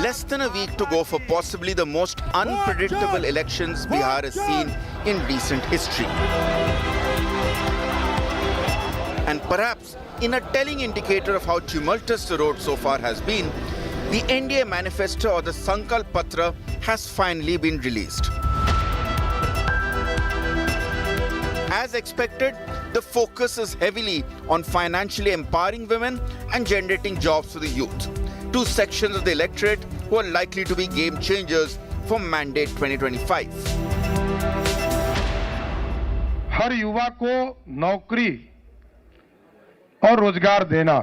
Less than a week to go for possibly the most unpredictable elections Bihar has seen in recent history. And perhaps in a telling indicator of how tumultuous the road so far has been, the NDA manifesto or the Sankalp Patra has finally been released. As expected, the focus is heavily on financially empowering women and generating jobs for the youth, two sections of the electorate who are likely to be game changers for Mandate 2025. हर युवा को नौकरी और रोजगार देना,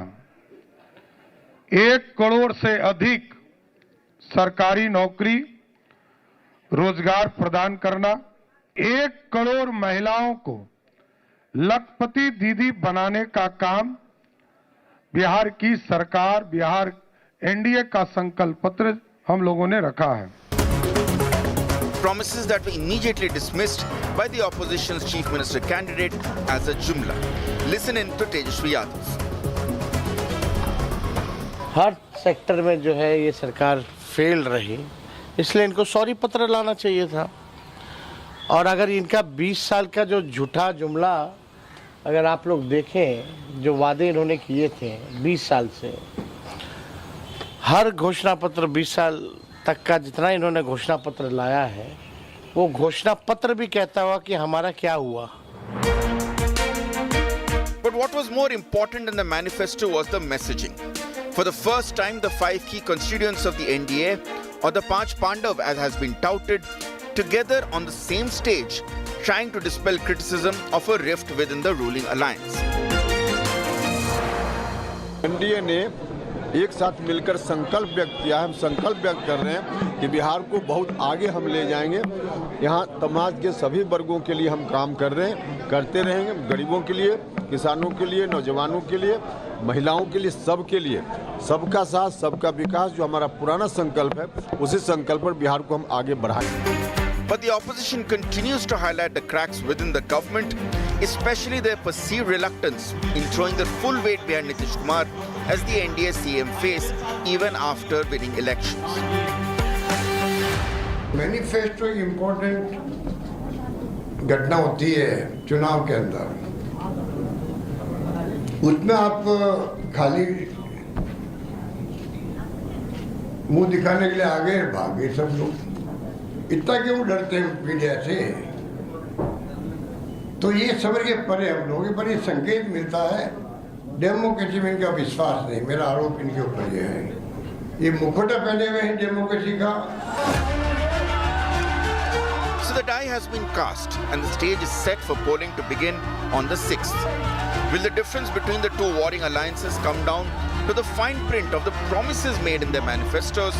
1 करोड़ से अधिक सरकारी नौकरी रोजगार प्रदान करना, 1 करोड़ महिलाओं को लखपति दीदी बनाने का काम बिहार की सरकार, बिहार एनडीए का संकल्प पत्र हम लोगों ने रखा है. Promises that were immediately dismissed by the opposition's chief minister candidate as a jumla. Listen in to Tejashwi Yadav. Her sector में जो है ये सरकार फेल रही, इसलिए इनको सॉरी पत्र लाना चाहिए था. और अगर इनका 20 साल का जो झूठा जुमला अगर आप लोग देखें, जो वादे इन्होंने किए थे 20 साल से, हर घोषणा पत्र 20 साल तक का जितना इन्होंने घोषणा पत्र लाया है, वो घोषणा पत्र भी कहता हुआ कि हमारा क्या हुआ. But what was more important in the manifesto was the messaging. For the first time, the 5 key constituents of the NDA, or the Panch Pandav as has been touted, together on the same stage, trying to dispel criticism of a rift within the ruling alliance. NDA ने एक साथ मिलकर संकल्प व्यक्त किया है. हम संकल्प व्यक्त कर रहे हैं कि बिहार को बहुत आगे हम ले जाएंगे. यहाँ समाज के सभी वर्गों के लिए हम काम कर रहे हैं, करते रहेंगे. गरीबों के लिए, किसानों के लिए, नौजवानों के लिए, महिलाओं के लिए, सबके लिए, सबका साथ सबका विकास जो हमारा पुराना संकल्प है, उसी संकल्प पर बिहार को हम आगे बढ़ाएंगे. But the opposition continues to highlight the cracks within the government, especially their perceived reluctance in throwing the full weight behind Nitish Kumar as the NDA CM face even after winning elections. Manifesto important घटना होती है चुनाव के अंदर, उसमें आप खाली मुंह दिखाने के लिए आगे भागे सब लोग. इतना क्यों डरते हैं मीडिया से? तो ये समझ के परे हम लोग, पर ये संकेत मिलता है डेमोक्रेसी में इनका विश्वास नहीं. मेरा आरोप इनके ऊपर ये है, ये मुखौटा पहने हुए हैं डेमोक्रेसी का. So the die has been cast and the stage is set for polling to begin on the 6th. Will the difference between the two warring alliances come down to the fine print of the promises made in their manifestos,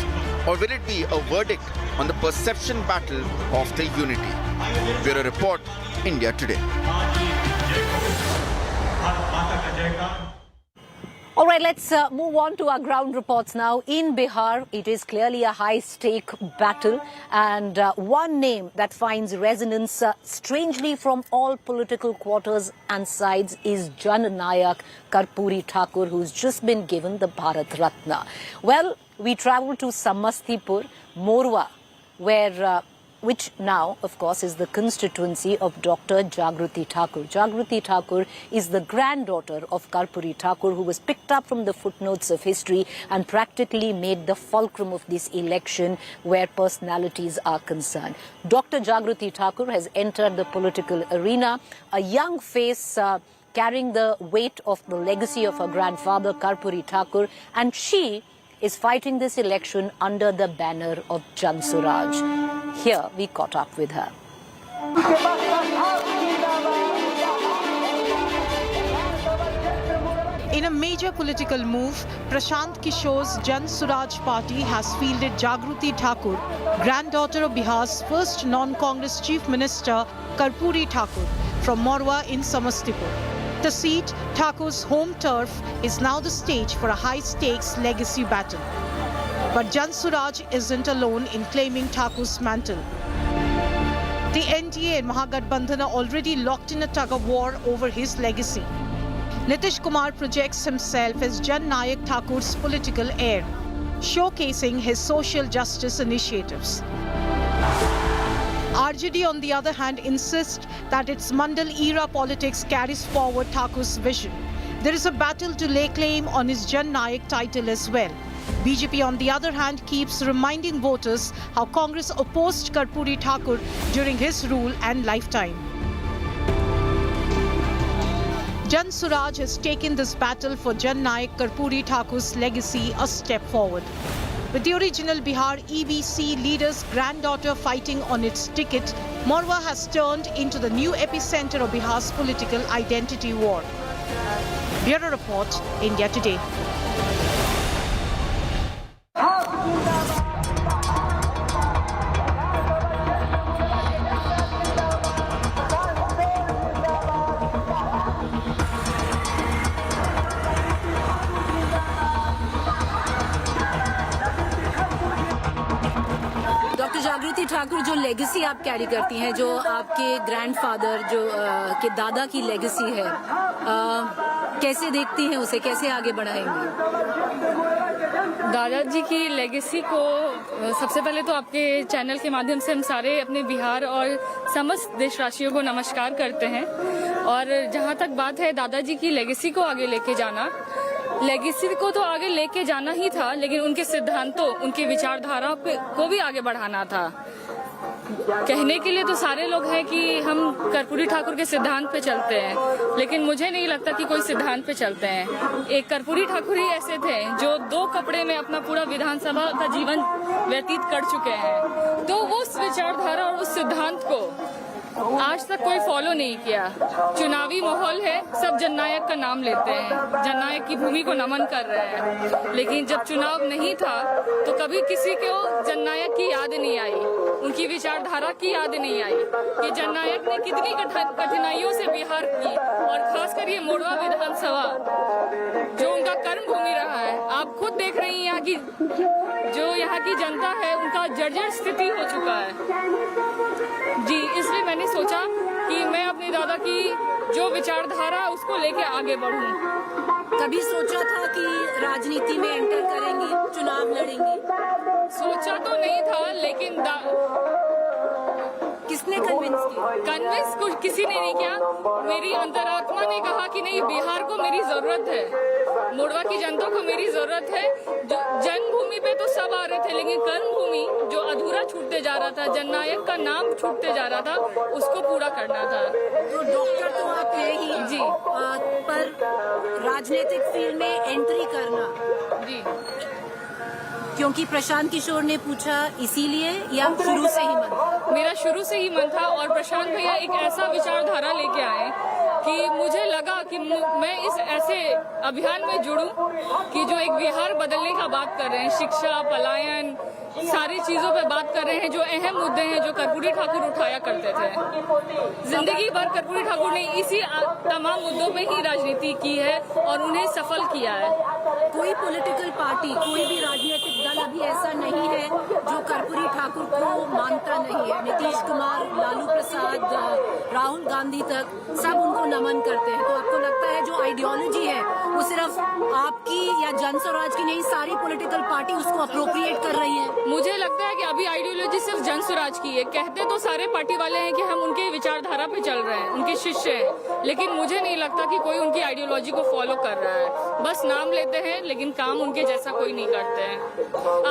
or will it be a verdict on the perception battle of the unity? Bureau Report, India Today. All right, let's move on to our ground reports now. In Bihar, it is clearly a high-stake battle, and one name that finds resonance strangely from all political quarters and sides is Jan-Nayak Karpoori Thakur, who's just been given the Bharat Ratna. Well, we travel to Samastipur, Morwa, where which now, of course, is the constituency of Dr. Jagruti Thakur. Jagruti Thakur is the granddaughter of Karpoori Thakur, who was picked up from the footnotes of history and practically made the fulcrum of this election where personalities are concerned. Dr. Jagruti Thakur has entered the political arena, a young face carrying the weight of the legacy of her grandfather, Karpoori Thakur, and she is fighting this election under the banner of Jan Suraj. Here we caught up with her. In a major political move, Prashant Kishore's Jan Suraj party has fielded Jagruti Thakur, granddaughter of Bihar's first non-Congress chief minister Karpoori Thakur, from Morwa in Samastipur. The seat, Thakur's home turf, is now the stage for a high-stakes legacy battle. But Jan Suraj isn't alone in claiming Thakur's mantle. The NDA and Mahagathbandhan are already locked in a tug-of-war over his legacy. Nitish Kumar projects himself as Jan-Nayak Thakur's political heir. showcasing his social justice initiatives. RJD, on the other hand, insists that its Mandal-era politics carries forward Thakur's vision. There is a battle to lay claim on his Jan Nayak title as well. BJP, on the other hand, keeps reminding voters how Congress opposed Karpoori Thakur during his rule and lifetime. Jan Suraj has taken this battle for Jan Nayak Karpoori Thakur's legacy a step forward. With the original Bihar EVC leader's granddaughter fighting on its ticket, Morwa has turned into the new epicenter of Bihar's political identity war. Bureau Report, India Today. जागृति ठाकुर, जो legacy आप carry करती हैं, जो आपके grandfather जो के दादा की लेगेसी है, कैसे देखती हैं उसे, कैसे आगे बढ़ाएंगी? दादाजी की लेगेसी को सबसे पहले तो आपके चैनल के माध्यम से हम सारे अपने बिहार और समस्त देशवासियों को नमस्कार करते हैं। और जहां तक बात है दादाजी की लेगेसी को आगे लेके जाना, लेगेसी को तो आगे लेके जाना ही था, लेकिन उनके सिद्धांतों, उनकी विचारधारा को भी आगे बढ़ाना था। कहने के लिए तो सारे लोग हैं कि हम कर्पूरी ठाकुर के सिद्धांत पे चलते हैं, लेकिन मुझे नहीं लगता कि कोई सिद्धांत पे चलते हैं। एक कर्पूरी ठाकुर ही ऐसे थे जो 2 कपड़े में अपना पूरा विधानसभा का जीवन व्यतीत कर चुके हैं, तो उस विचारधारा और उस सिद्धांत को आज तक कोई फॉलो नहीं किया। चुनावी माहौल है, सब जननायक का नाम लेते हैं, जननायक की भूमि को नमन कर रहे हैं, लेकिन जब चुनाव नहीं था तो कभी किसी को जननायक की याद नहीं आई, उनकी विचारधारा की याद नहीं आई कि जननायक ने कितनी कठिनाइयों से बिहार की, और खासकर ये मोरवा विधानसभा जो उनका कर्म भूमि रहा है। आप खुद देख रही हैं कि जो यहाँ की जनता है उनका जर्जर स्थिति हो चुका है जी। इसलिए मैंने सोचा कि मैं अपने दादा की जो विचारधारा उसको लेके आगे बढ़ूं। कभी सोचा था कि राजनीति में एंटर करेंगी, चुनाव लड़ेंगी? सोचा तो नहीं था, लेकिन किसने कन्विंस किया? कन्विंस कुछ किसी ने नहीं किया। मेरी अंतरात्मा ने कहा कि नहीं, बिहार को मेरी जरूरत है, मोरवा की जनता को मेरी जरूरत है। जो जन्मभूमि पे तो सब आ रहे थे, लेकिन कर्मभूमि जो अधूरा छूटते जा रहा था, जननायक का नाम छूटते जा रहा था, उसको पूरा करना था। तो डॉक्टर तो आप है ही जी, पर राजनीतिक फील्ड में एंट्री करना जी, क्योंकि प्रशांत किशोर ने पूछा इसीलिए, या शुरू से ही मन था? मेरा शुरू से ही मन था, और प्रशांत भैया एक ऐसा विचारधारा लेके आए कि मुझे लगा कि मैं इस ऐसे अभियान में जुड़ूं कि जो एक बिहार बदलने का बात कर रहे हैं, शिक्षा, पलायन, सारी चीजों पे बात कर रहे हैं, जो अहम मुद्दे हैं जो कर्पूरी ठाकुर उठाया करते थे। जिंदगी भर कर्पूरी ठाकुर ने इसी तमाम मुद्दों पे ही राजनीति की है और उन्हें सफल किया है। कोई पॉलिटिकल पार्टी, कोई भी राजनीतिक दल अभी ऐसा नहीं है जो कर्पूरी ठाकुर को मानता नहीं है। नीतीश कुमार, लालू प्रसाद, राहुल गांधी तक सब उनको नमन करते हैं। तो आपको लगता है जो आइडियोलॉजी है वो सिर्फ आपकी या जन स्वराज की नहीं, सारी पॉलिटिकल पार्टी उसको अप्रोप्रिएट कर रही है? मुझे लगता है कि अभी आइडियोलॉजी सिर्फ जन स्वराज की है। कहते तो सारे पार्टी वाले हैं कि हम उनके विचारधारा पे चल रहे हैं, उनके शिष्य हैं, लेकिन मुझे नहीं लगता कि कोई उनकी आइडियोलॉजी को फॉलो कर रहा है। बस नाम लेते हैं, लेकिन काम उनके जैसा कोई नहीं करते हैं।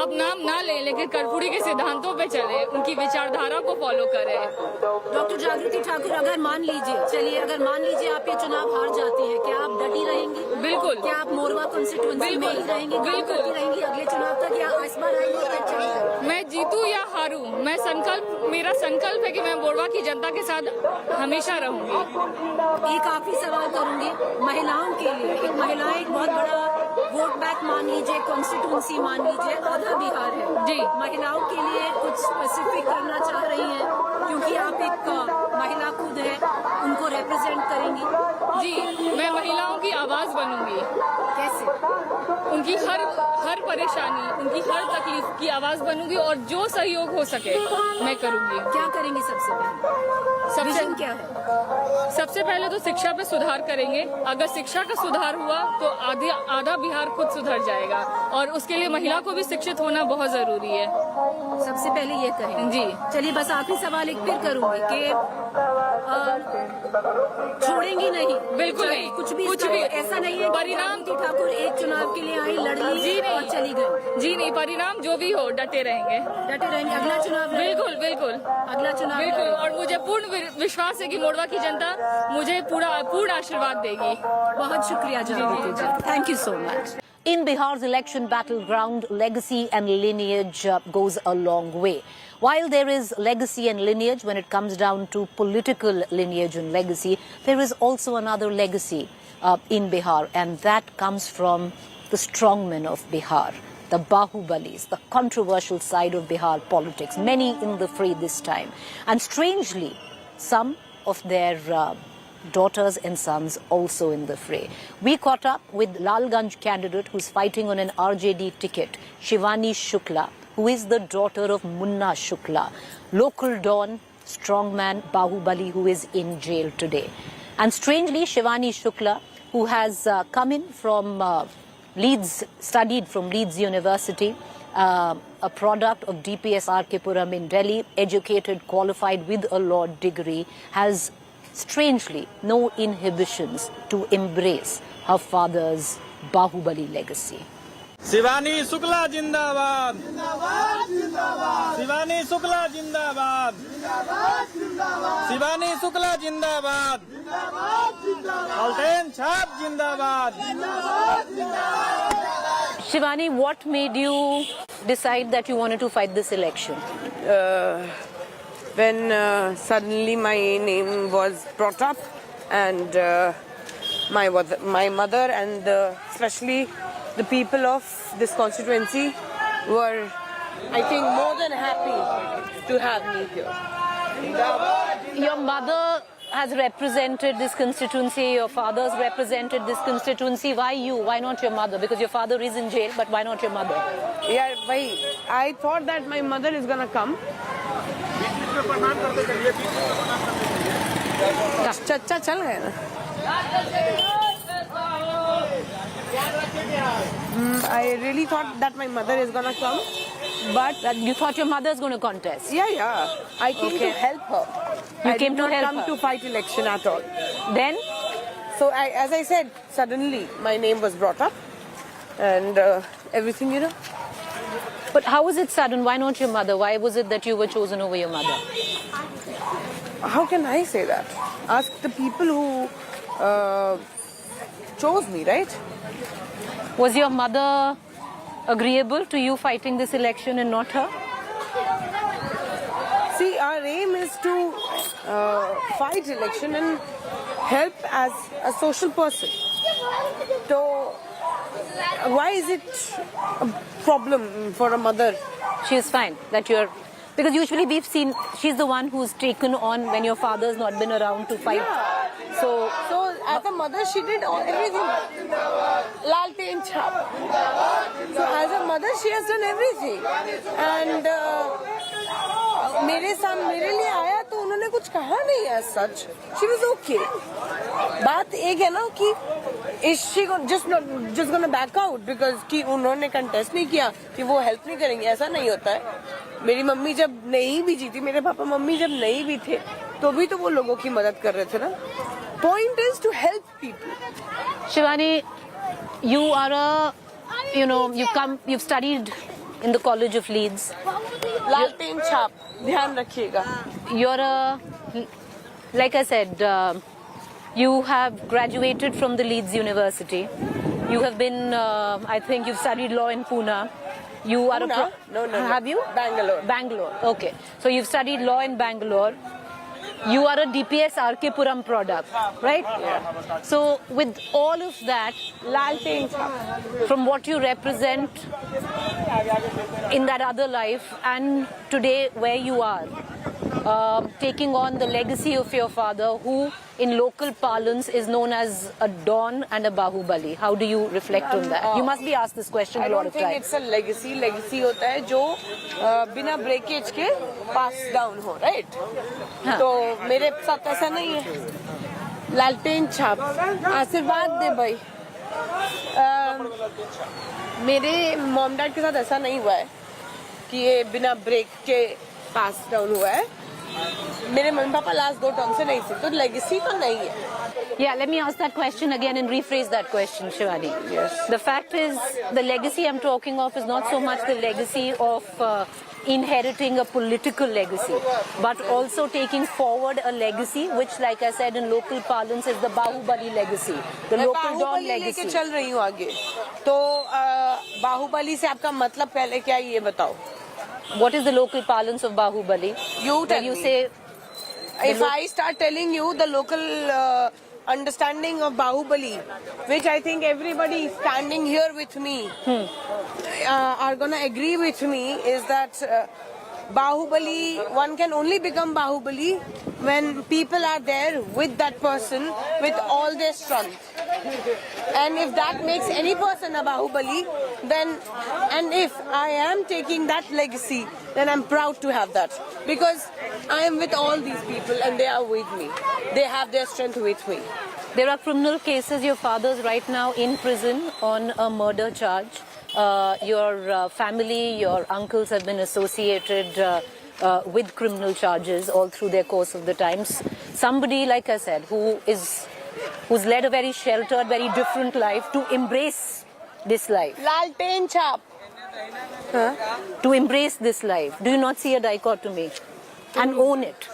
आप नाम ना लें, लेकिन कर्पूरी के सिद्धांतों पे चले, उनकी विचारधारा को फॉलो करें। डॉक्टर जागृति ठाकुर, अगर मान लीजिए, चलिए अगर मान लीजिए आप ये चुनाव हार जाती हैं, क्या आप डटी रहेंगी? बिल्कुल। क्या आप मोरवा कॉन्स्टिट्यूएंसी में ही रहेंगी? बिल्कुल रहेंगी अगले चुनाव तक, या इस बार आएंगे? मैं जीतूं या हारूं, मेरा संकल्प है कि मैं मोरवा की जनता के साथ हमेशा रहूंगी। एक आखिरी सवाल करूंगी महिलाओं के लिए। एक महिलाएं एक बहुत बड़ा वोट बैंक मान लीजिए, कॉन्स्टिट्यूएंसी मान लीजिए, आधा बिहार है जी। महिलाओं के लिए कुछ स्पेसिफिक करना चाह रही हैं, क्योंकि आप एक महिला खुद है, उनको रिप्रेजेंट करेंगी? जी, मैं महिलाओं की आवाज बनूंगी। कैसे उनकी हर परेशानी, उनकी हर तकलीफ की आवाज बनूंगी और जो सहयोग हो सके मैं करूंगी। क्या करेंगे सबसे पहले? विजन क्या है? सबसे पहले तो शिक्षा पे सुधार करेंगे। अगर शिक्षा का सुधार हुआ तो आधा बिहार खुद सुधर जाएगा और उसके लिए महिला को भी शिक्षित होना बहुत जरूरी है। सबसे पहले ये करें जी। चलिए बस आखिरी सवाल एक फिर करूंगी कि छोड़ेंगे नहीं, बिल्कुल नहीं, कुछ भी ऐसा नहीं है। परिणाम ठाकुर एक चुनाव के लिए आई, लड़ ली जी नहीं और चली गई। जी नहीं, परिणाम जो भी हो डटे रहेंगे। अगला चुनाव बिल्कुल बिल्कुल अगला चुनाव बिल्कुल। और मुझे पूर्ण विश्वास है कि मोड़वा की जनता मुझे पूर्ण आशीर्वाद देगी। बहुत शुक्रिया Jagriti ji, thank you so much. In Bihar's election battleground, legacy and lineage goes a long way. While there is legacy and lineage when it comes down to political lineage and legacy, there is also another legacy in Bihar, and that comes from the strongmen of Bihar, the Bahubalis, the controversial side of Bihar politics, many in the fray this time. And strangely, some of their daughters and sons also in the fray. We caught up with Lalganj candidate who's fighting on an RJD ticket, Shivani Shukla, who is the daughter of Munna Shukla, local don, strongman Bahubali, who is in jail today. And strangely, Shivani Shukla, who has come in from Leeds, studied from Leeds University, a product of DPS Karpoori in Delhi, educated, qualified with a law degree, has strangely no inhibitions to embrace her father's Bahubali legacy. Shivani Shukla जिंदाबाद, शिवानी शुक्ला जिंदाबाद, शिवानी शुक्ला जिंदाबाद, अल्टेन छाप जिंदाबाद। Shivani, what made you decide that you wanted to fight this election? When suddenly my name was brought up, and my mother and especially the people of this constituency were, I think, more than happy to have me here. Your mother has represented this constituency, your father's represented this constituency. Why you? Why not your mother? Because your father is in jail, but why not your mother? Yeah, I thought that my mother is gonna come. अच्छा चल गया ना। I really thought that my mother is gonna come, but you thought your mother is going to contest? Yeah. I came to help her. You came to help her? I did not come to fight election at all. Then? So as I said, suddenly my name was brought up, and everything, you know. But how was it sudden? Why not your mother? Why was it that you were chosen over your mother? How can I say that? Ask the people who chose me, right? Was your mother agreeable to you fighting this election and not her? See, our aim is to fight election and help as a social person. So, why is it a problem for a mother? She is fine that you're... Because usually we've seen she's the one who's taken on when your father's not been around to fight. Yeah. So as a mother, she did everything. Lalten chap. So as a mother, she has done everything. And मेरे लिए आया तो उन्होंने कुछ कहा नहीं है सच. She was okay. बात एक है ना कि is she just gonna back out because कि उन्होंने contest नहीं किया कि वो help नहीं करेंगे, ऐसा नहीं होता है. मेरी मम्मी जब नहीं भी जीती, मेरे पापा मम्मी जब नहीं भी थे, तो भी तो वो लोगों की मदद कर रहे थे ना. Point is to help people. Shivani, you are you've studied in the College of Leeds. लालटेन छाप, ध्यान रखिएगा. You're like I said, you have graduated from the Leeds University. You have been, I think you've studied law in Pune. You are Pune? No. Have you? Bangalore. Okay. So you've studied law in Bangalore. You are a DPS Karpoori product, right? Yeah. So with all of that, from what you represent in that other life and today where you are, taking on the legacy of your father, who in local parlance is known as a Don and a Bahubali. How do you reflect on that? You must be asked this question a lot of I don't think times. it's a legacy. Legacy होता है जो बिना breakage के pass down हो, right? हाँ. तो मेरे साथ ऐसा नहीं है. लालटेन छाप, आशीर्वाद दे भाई. मेरे मॉम डैड के साथ ऐसा नहीं हुआ है कि ये बिना ब्रेक के पास डाउन हुआ है. मेरे मम्मी पापा लास्ट 2 टर्म से नहीं थे, तो लेगेसी तो नहीं है. Yeah, let me ask that question again and rephrase that question, Shivani. Yes. The fact is, the legacy I'm talking of is not so much the legacy of inheriting a political legacy, but also taking forward a legacy which, like I said, in local parlance is the Bahubali legacy, the local Don legacy. लेके चल रही हूँ आगे. तो बाहुबली से आपका मतलब पहले क्या है ये बताओ. What is the local parlance of Bahubali? You tell When you me. say, If I start telling you the local understanding of Bahubali, which I think everybody standing here with me are gonna agree with me, is that Bahubali, one can only become Bahubali when people are there with that person with all their strength. And if that makes any person a Bahubali, then, and if I am taking that legacy, then I'm proud to have that. Because I am with all these people and they are with me. They have their strength with me. there are criminal cases. Your father's right now in prison on a murder charge. Your family, your uncles have been associated with criminal charges all through their course of the times. Somebody, like I said, who's led a very sheltered, very different life, to embrace this life. Lalten chap. To embrace this life. Do you not see a dichotomy? And own it.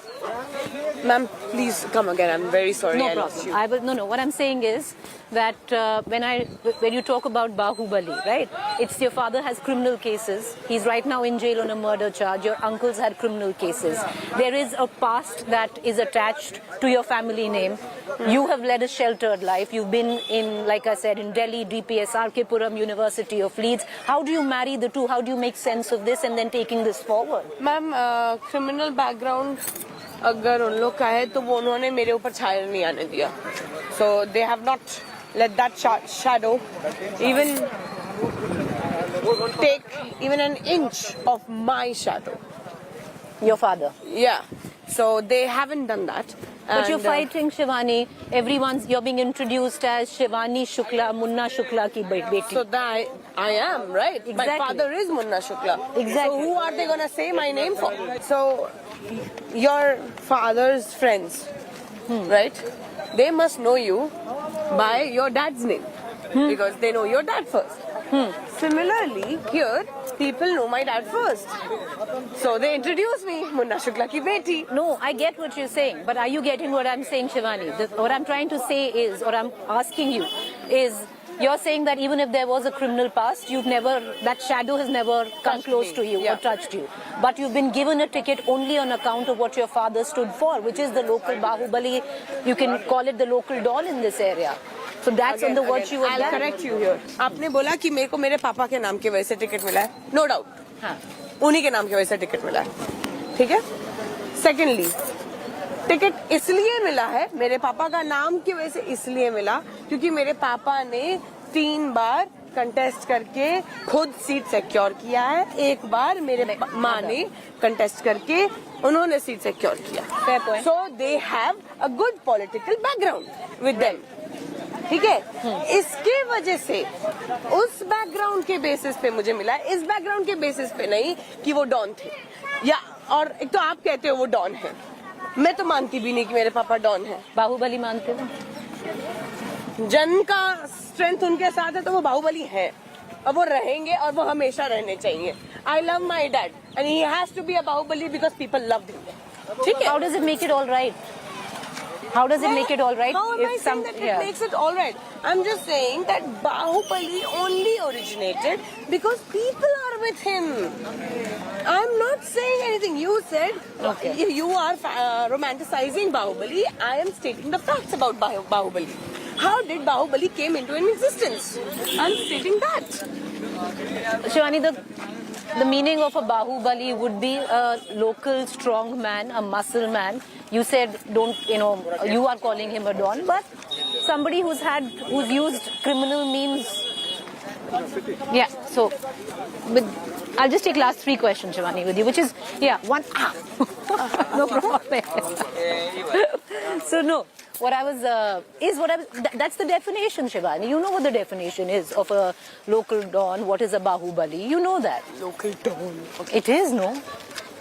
Ma'am, please come again. I'm very sorry. No I lost problem. you. I will. No. What I'm saying is that when you talk about Bahubali, right? It's your father has criminal cases. He's right now in jail on a murder charge. Your uncles had criminal cases. There is a past that is attached to your family name. You have led a sheltered life. You've been in, like I said, in Delhi, DPS, RK Puram, University of Leeds. How do you marry the two? How do you make sense of this and then taking this forward? Ma'am criminal background अगर उन लोग का है तो वो उन्होंने मेरे ऊपर छाया नहीं आने दिया. So they have not let that shadow even take even an inch of my shadow. Your father. Yeah. So they haven't done that. But you're fighting Shivani. You're being introduced as Shivani Shukla, Munna Shukla ki beti. So that I am, right? Exactly. My father is Munna Shukla. Exactly. So who are they gonna say my name for? So your father's friends, right? They must know you by your dad's name because they know your dad first. Similarly, here people know my dad first. So they introduce me, Munna Shukla ki beti. No, I get what you're saying, but are you getting what I'm saying, Shivani? What I'm trying to say is, or I'm asking you, is you're saying that even if there was a criminal past, that shadow has never come close to you or touched you. But you've been given a ticket only on account of what your father stood for, which is the local Bahubali. You can call it the local Don in this area. So that's on the virtue of I'll that. correct you here. आपने बोला कि मेरे को मेरे पापा के नाम की वजह से टिकट मिला है. No doubt. हाँ. उन्हीं के नाम की वजह से टिकट मिला है. ठीक है. सेकेंडली, टिकट इसलिए मिला है मेरे पापा का नाम की वजह से इसलिए मिला क्योंकि मेरे पापा ने 3 बार कंटेस्ट करके खुद सीट सिक्योर किया है. एक बार मेरे माँ ने कंटेस्ट करके उन्होंने सीट सिक्योर किया. Fair point. So they have a good political background with them. ठीक है. इसके वजह से उस बैकग्राउंड के बेसिस पे मुझे मिला. इस बैकग्राउंड के बेसिस पे नहीं कि वो डॉन थे या, और एक तो आप कहते हो वो डॉन है. मैं तो मानती भी नहीं कि मेरे पापा डॉन है. बाहुबली मानते हो? जन का स्ट्रेंथ उनके साथ है तो वो बाहुबली है और वो रहेंगे और वो हमेशा रहने चाहिए. I love my dad and he has to be a Baahubali because people love him. ठीक है. How does it make it all right? How does it make it all right? How am I saying that it makes it all right? I'm just saying that Bahubali only originated because people are with him. I'm not saying anything. You said you are romanticizing Bahubali. I am stating the facts about Bahubali. How did Bahubali came into an existence? I'm stating that. Shivani, the meaning of a Bahubali would be a local strong man, a muscle man. You said you are calling him a don, but somebody who's used criminal means. Yeah, so I'll just take last 3 questions, Shivani, with you, which is, one. No problem. So no, that's the definition, Shivani. You know what the definition is of a local don, what is a Bahubali. You know that. Local don. Okay. It is, no?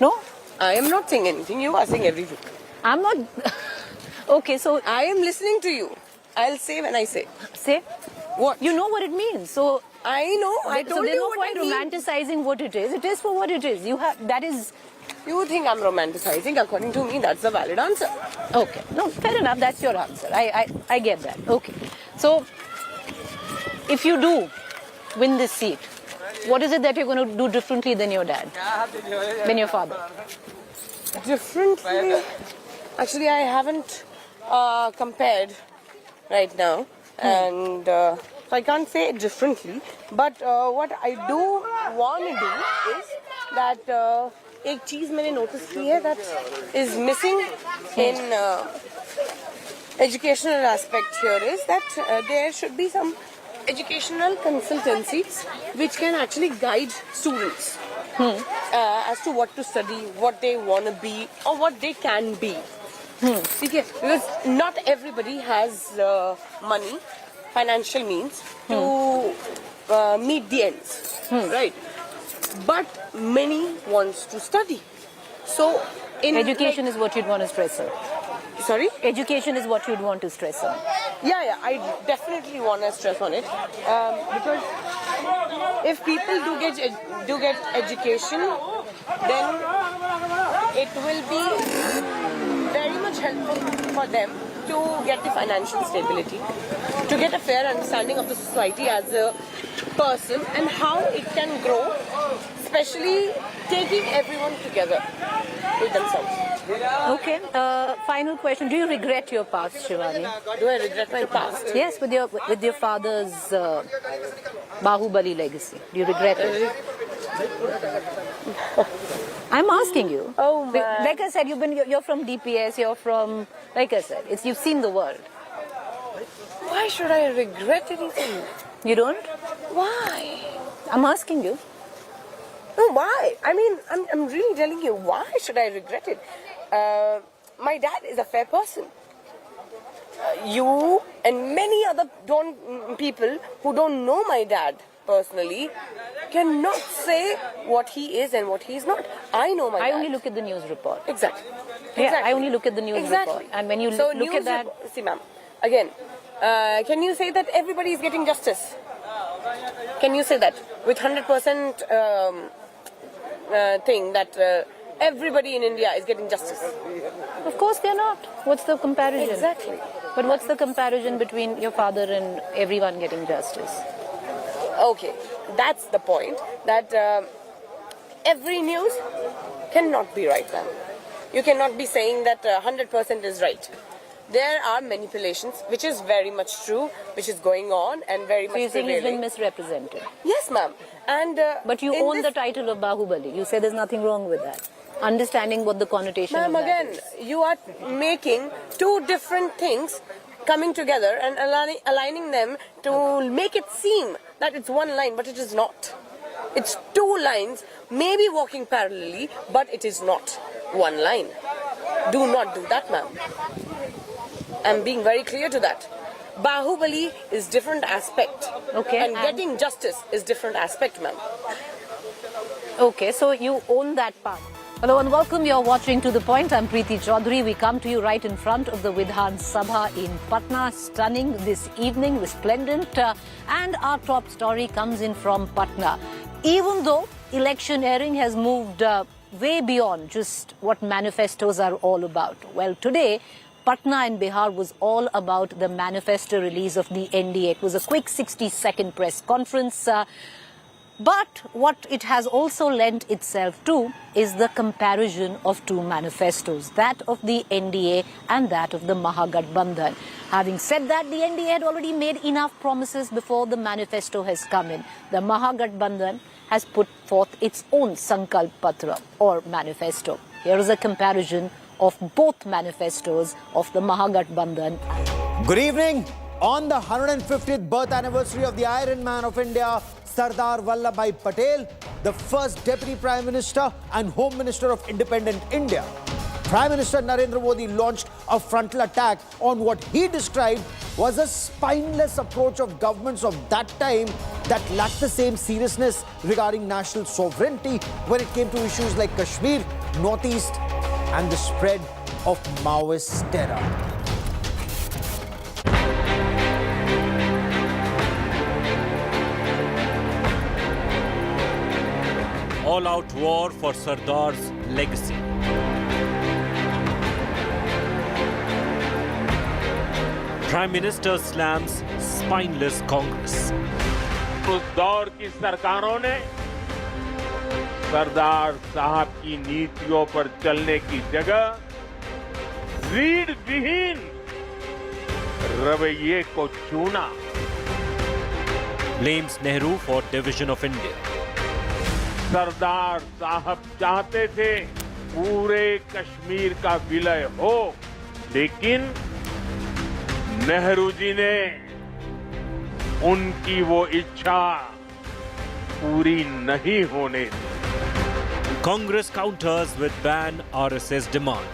No? I am not saying anything. You are saying everything. I'm not. Okay, so. I am listening to you. I'll say when I say. Say? What? You know what it means. So. I know. I told you what I mean. So there's no point romanticizing what it is. It is for what it is. That is. You think I'm romanticizing? According to me, that's a valid answer. Okay. No, fair enough. That's your answer. I get that. Okay. So, if you do win this seat, what is it that you're going to do differently than your dad? Than your father? Differently? Actually, I haven't compared right now. And so I can't say it differently. But what I do want to do is that... एक चीज मैंने notice की है that is missing in educational aspect here is that there should be some educational consultancies which can actually guide students as to what to study, what they want to be or what they can be. Okay? Because not everybody has money, financial means to meet the ends, right? But many wants to study. So, education is what you'd want to stress on. Sorry? Education is what you'd want to stress on. Yeah, I definitely want to stress on it because if people do get education, then it will be very much helpful for them to get the financial stability, to get a fair understanding of the society as a person and how it can grow, especially taking everyone together with themselves. Okay. Final question. Do you regret your past, Shivani? Do I regret my past? Yes, with your father's Bahubali legacy. Do you regret it? I'm asking you. Oh man. Like I said, you're from DPS. You're from, like I said, you've seen the world. Why should I regret anything? You don't? Why? I'm asking you. No, why? I mean, I'm really telling you, why should I regret it? My dad is a fair person. You and many other people who don't know my dad personally cannot say what he is and what he is not. I know my dad. I only look at the news report. Exactly. Yeah, I only look at the news report. And when you look at that... See, ma'am, again, can you say that everybody is getting justice? Can you say that with 100% thing that everybody in India is getting justice? Of course they're not. What's the comparison? Exactly. But what's the comparison between your father and everyone getting justice? Okay, that's the point. That every news cannot be right, ma'am. You cannot be saying that 100% is right. There are manipulations, which is very much true, which is going on and very much So you think he's prevailing. been misrepresented? Yes, ma'am. And but you own the title of Bahubali. You say there's nothing wrong with that. Understanding what the connotation of ma'am, that again, is. you are making two different things coming together and aligning them to make it seem that it's one line, but it is not. It's two lines, maybe walking parallelly, but it is not one line. Do not do that, ma'am. I'm being very clear to that. Bahubali is different aspect. Okay. And getting justice is different aspect, ma'am. Okay, so you own that part. Hello and welcome. You're watching To The Point. I'm Preeti Chaudhary. We come to you right in front of the Vidhan Sabha in Patna. Stunning this evening, resplendent. And our top story comes in from Patna. Even though electioneering has moved way beyond just what manifestos are all about. Well, today, Patna in Bihar was all about the manifesto release of the NDA. It was a quick 60-second press conference. But what it has also lent itself to is the comparison of two manifestos, that of the NDA and that of the Mahagathbandhan. Having said that, the NDA had already made enough promises before the manifesto has come in. The Mahagathbandhan has put forth its own Sankalp Patra or manifesto. Here is a comparison of both manifestos of the Mahagathbandhan. Good evening. On the 150th birth anniversary of the Iron Man of India, Sardar Patel, the first Deputy Prime Minister and Home Minister of independent India, Prime Minister Narendra Modi launched a frontal attack on what he described was a spineless approach of governments of that time that lacked the same seriousness regarding national sovereignty when it came to issues like Kashmir, Northeast, and the spread of Maoist terror. All-out war for Sardar's legacy. Prime Minister slams spineless Congress. उस दौर की सरकारों ने सरदार साहब की नीतियों पर चलने की जगह रीढ़ विहीन रवैये को चुना. Blames Nehru for division of India. सरदार साहब चाहते थे पूरे कश्मीर का विलय हो, लेकिन नेहरू जी ने उनकी वो इच्छा पूरी नहीं होने दी. Congress counters with ban RSS demand.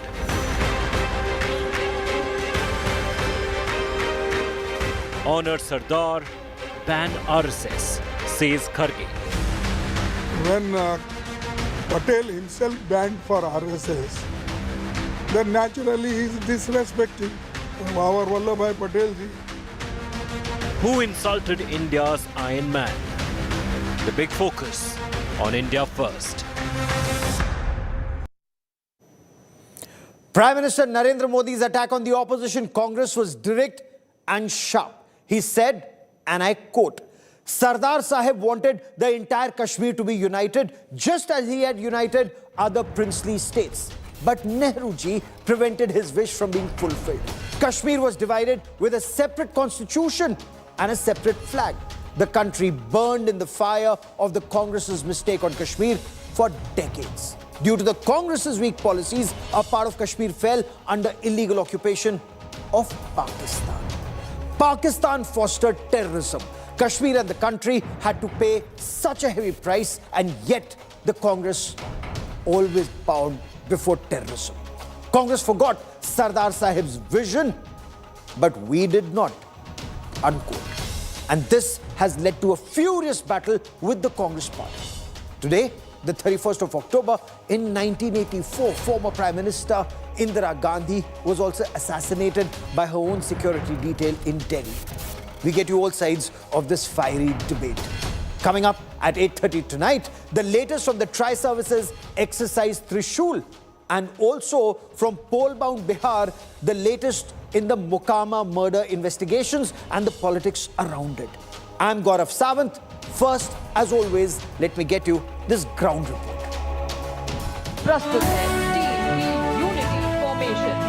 Honor Sardar, ban RSS, says Kharge. When Patel himself banned for RSS, then naturally he is disrespecting our Vallabhbhai Patel ji. Who insulted India's Iron Man? The big focus on India first. Prime Minister Narendra Modi's attack on the opposition Congress was direct and sharp. He said, and I quote, Sardar Sahib wanted the entire Kashmir to be united, just as he had united other princely states. But Nehru ji prevented his wish from being fulfilled. Kashmir was divided with a separate constitution and a separate flag. The country burned in the fire of the Congress's mistake on Kashmir for decades. Due to the Congress's weak policies, a part of Kashmir fell under illegal occupation of Pakistan. Pakistan fostered terrorism. Kashmir and the country had to pay such a heavy price, and yet the Congress always bowed before terrorism. Congress forgot Sardar Sahib's vision, but we did not, unquote. And this has led to a furious battle with the Congress party. Today, the 31st of October, in 1984, former Prime Minister Indira Gandhi was also assassinated by her own security detail in Delhi. We get you all sides of this fiery debate. Coming up at 8:30 tonight, the latest from the Tri-Services exercise Trishul, and also from pole-bound Bihar, the latest in the Mokama murder investigations and the politics around it. I'm Gaurav Sawant. First, as always, let me get you this ground report. प्रस्तुत है team की unity formation.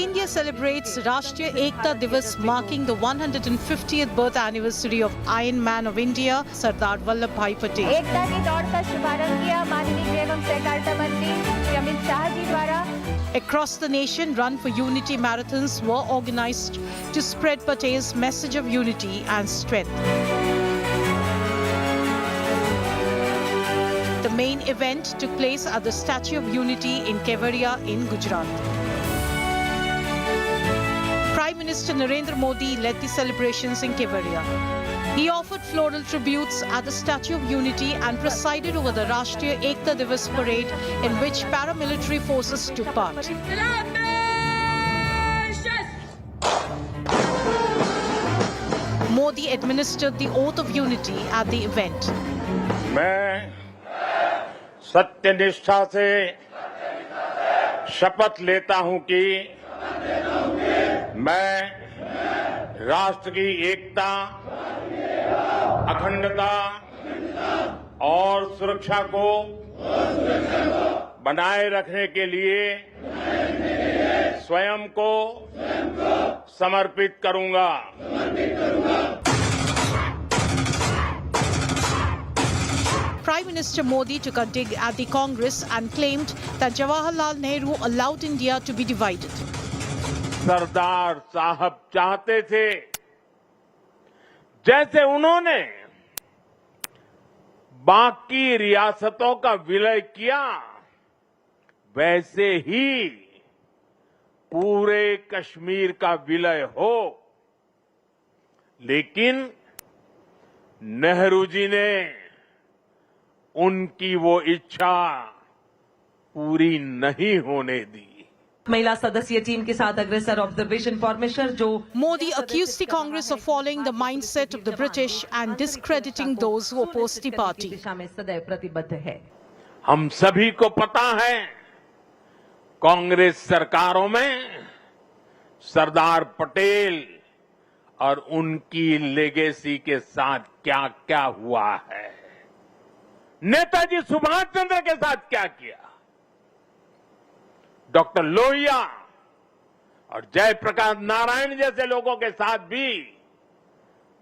India celebrates Rashtriya Ekta Divas, marking the 150th birth anniversary of Iron Man of India, Sardar Vallabhbhai Patel. एकता की दौड़ का शुभारंभ किया माननीय गृह एवं सहकारिता मंत्री श्री अमित शाह जी द्वारा. Across the nation, Run for Unity marathons were organized to spread Patel's message of unity and strength. The main event took place at the Statue of Unity in Kevadia in Gujarat. Prime Minister Narendra Modi led the celebrations in Kevadia. He offered floral tributes at the Statue of Unity and presided over the Rashtriya Ekta Divas parade, in which paramilitary forces took part. Modi administered the oath of unity at the event. मैं सत्यनिष्ठा से शपथ लेता हूं कि मैं राष्ट्र की एकता, अखंडता और सुरक्षा को बनाए रखने के लिए स्वयं को समर्पित करूंगा। Prime Minister Modi took a dig at the Congress and claimed that Jawaharlal Nehru allowed India to be divided. सरदार साहब चाहते थे जैसे उन्होंने बाकी रियासतों का विलय किया वैसे ही पूरे कश्मीर का विलय हो, लेकिन नेहरू जी ने उनकी वो इच्छा पूरी नहीं होने दी। महिला सदस्यीय टीम के साथ अग्रसर ऑब्जर्वेशन फॉर्मेशन जो Modi accused the Congress of following the mindset of the British and discrediting those who opposed the party. दिशा में सदैव प्रतिबद्ध है। हम सभी को पता है कांग्रेस सरकारों में सरदार पटेल और उनकी लेगेसी के साथ क्या क्या हुआ है। नेताजी सुभाष चंद्र के साथ क्या किया, डॉक्टर लोहिया और जयप्रकाश नारायण जैसे लोगों के साथ भी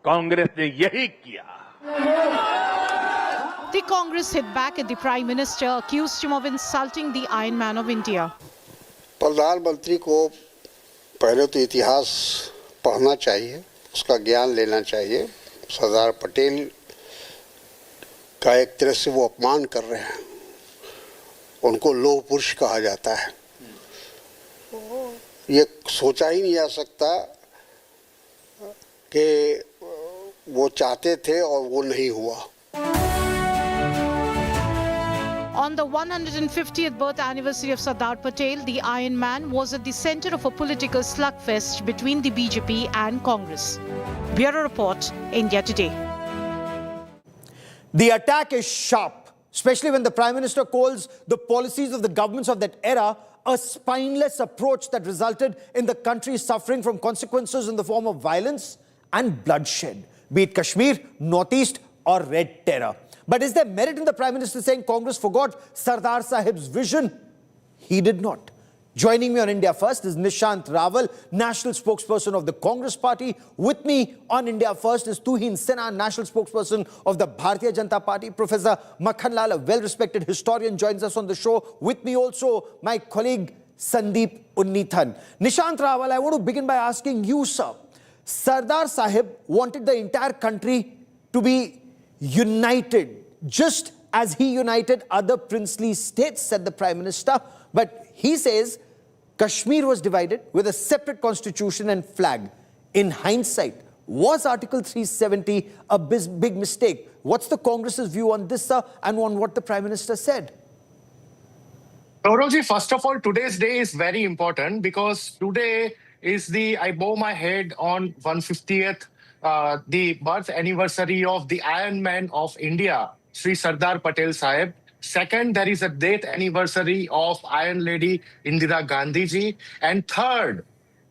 कांग्रेस ने यही किया। The Congress hit back at the Prime Minister, accused him of insulting the Iron Man of India. प्रधानमंत्री को पहले तो इतिहास पढ़ना चाहिए, उसका ज्ञान लेना चाहिए। सरदार पटेल का एक तरह से वो अपमान कर रहे हैं, उनको लौह पुरुष कहा जाता है। ये सोचा ही नहीं जा सकता कि वो चाहते थे और वो नहीं हुआ। On the 150th birth anniversary of Sardar Patel, the Iron Man was at the center of a political slugfest between the BJP and Congress. Bureau Report, India Today. The attack is sharp, especially when the Prime Minister calls the policies of the governments of that era a spineless approach that resulted in the country suffering from consequences in the form of violence and bloodshed, be it Kashmir, Northeast or Red Terror. But is there merit in the Prime Minister saying Congress forgot Sardar Sahib's vision? He did not. Joining me on India First is Nishant Rawal, national spokesperson of the Congress Party. With me on India First is Tuhin Sinha, national spokesperson of the Bharatiya Janata Party. Professor Makhanlal, a well-respected historian, joins us on the show. With me also, my colleague Sandeep Unnithan. Nishant Rawal, I want to begin by asking you, sir. Sardar Sahib wanted the entire country to be united, just as he united other princely states, said the Prime Minister. But he says Kashmir was divided with a separate constitution and flag. In hindsight, was Article 370 a big mistake? What's the Congress's view on this, sir, and on what the Prime Minister said? Gauravji, first of all, today's day is very important because today is I bow my head on 150th, the birth anniversary of the Iron Man of India, Sri Sardar Patel Sahib. Second, there is a death anniversary of Iron Lady Indira Gandhi ji. And third,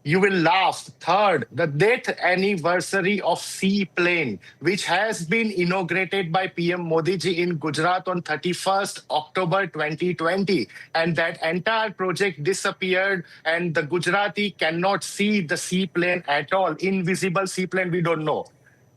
you will laugh, the death anniversary of Seaplane, which has been inaugurated by PM Modi ji in Gujarat on 31st October 2020. And that entire project disappeared and the Gujarati cannot see the seaplane at all. Invisible seaplane, we don't know.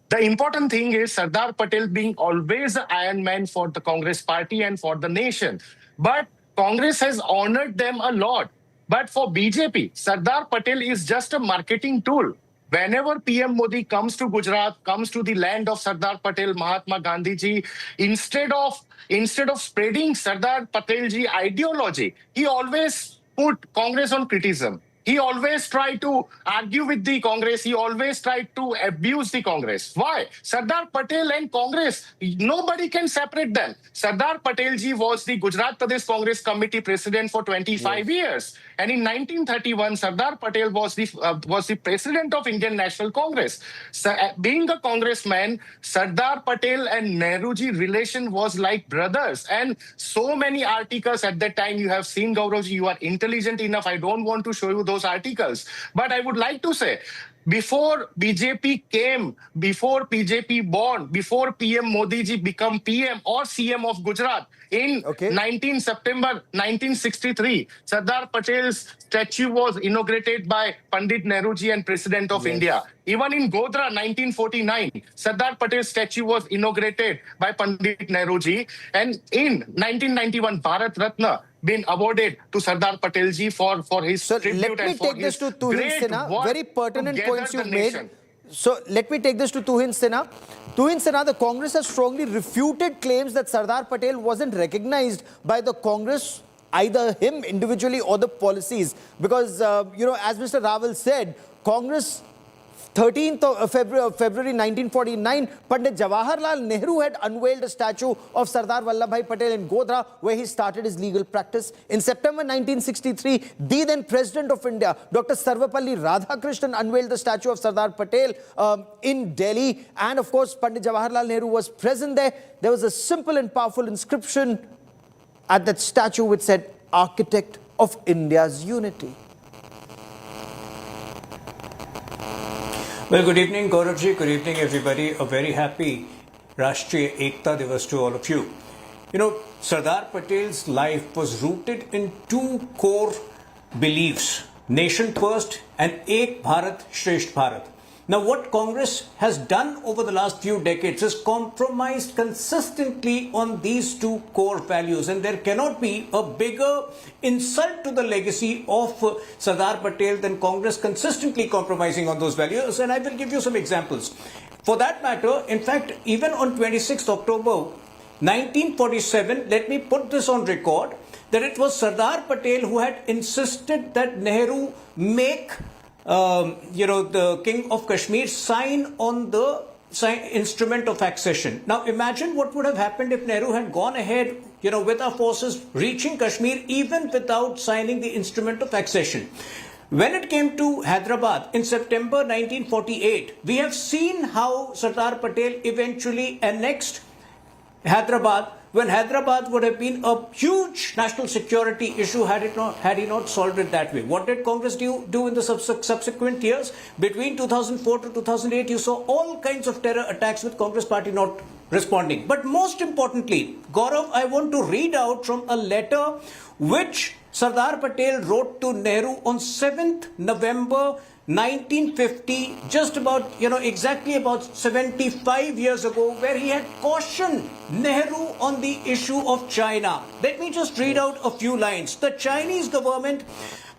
The important thing is Sardar Patel being always the Iron Man for the Congress party and for the nation. But Congress has honored them a lot. But for BJP, Sardar Patel is just a marketing tool. Whenever PM Modi comes to Gujarat, comes to the land of Sardar Patel, Mahatma Gandhi ji, instead of spreading Sardar Patel ji ideology, he always put Congress on criticism. He always tried to argue with the Congress. He always tried to abuse the Congress. Why? Sardar Patel and Congress, nobody can separate them. Sardar Patel ji was the Gujarat Pradesh Congress Committee president for 25 years. And in 1931, Sardar Patel was the president of Indian National Congress. So, being a congressman, Sardar Patel and Nehruji relation was like brothers. And so many articles at that time you have seen, Gauravji, you are intelligent enough. I don't want to show you those articles. But I would like to say, before BJP came, before BJP born, before PM Modi ji become PM or CM of Gujarat, in 19 September 1963, Sardar Patel's statue was inaugurated by Pandit Nehruji and President of India. Even in Godhra, 1949, Sardar Patel's statue was inaugurated by Pandit Nehruji. And in 1991, Bharat Ratna been awarded to Sardar Patel ji for his tribute. Let me and for take this his to Tuhin great Sinha. work Very pertinent to points gather you've the made. nation. So let me take this to Tuhin Sinha. Tuhin Sinha, the Congress has strongly refuted claims that Sardar Patel wasn't recognized by the Congress, either him individually or the policies. Because, as Mr. Raval said, Congress 13th of February 1949, Pandit Jawaharlal Nehru had unveiled a statue of Sardar Vallabhbhai Patel in Godhra, where he started his legal practice. In September 1963, the then President of India, Dr. Sarvapalli Radhakrishnan, unveiled the statue of Sardar Patel in Delhi. And of course, Pandit Jawaharlal Nehru was present there. There was a simple and powerful inscription at that statue which said, "Architect of India's Unity." Well, good evening, Gauravji. Good evening, everybody. A very happy Rashtriya Ekta Divas to all of you. You know, Sardar Patel's life was rooted in two core beliefs: nation first and Ek Bharat, Shresht Bharat. Now, what Congress has done over the last few decades is compromised consistently on these two core values, and there cannot be a bigger insult to the legacy of Sardar Patel than Congress consistently compromising on those values. And I will give you some examples. For that matter, in fact, even on 26th October 1947, let me put this on record, that it was Sardar Patel who had insisted that Nehru make the King of Kashmir sign on the instrument of accession. Now imagine what would have happened if Nehru had gone ahead, with our forces reaching Kashmir even without signing the instrument of accession. When it came to Hyderabad in September 1948, we have seen how Sardar Patel eventually annexed Hyderabad, when Hyderabad would have been a huge national security issue had he not solved it that way. What did Congress do in the subsequent years? Between 2004 to 2008, you saw all kinds of terror attacks with Congress party not responding. But most importantly, Gaurav, I want to read out from a letter which Sardar Patel wrote to Nehru on 7th November 1950, just about, exactly about 75 years ago, where he had cautioned Nehru on the issue of China. Let me just read out a few lines. The Chinese government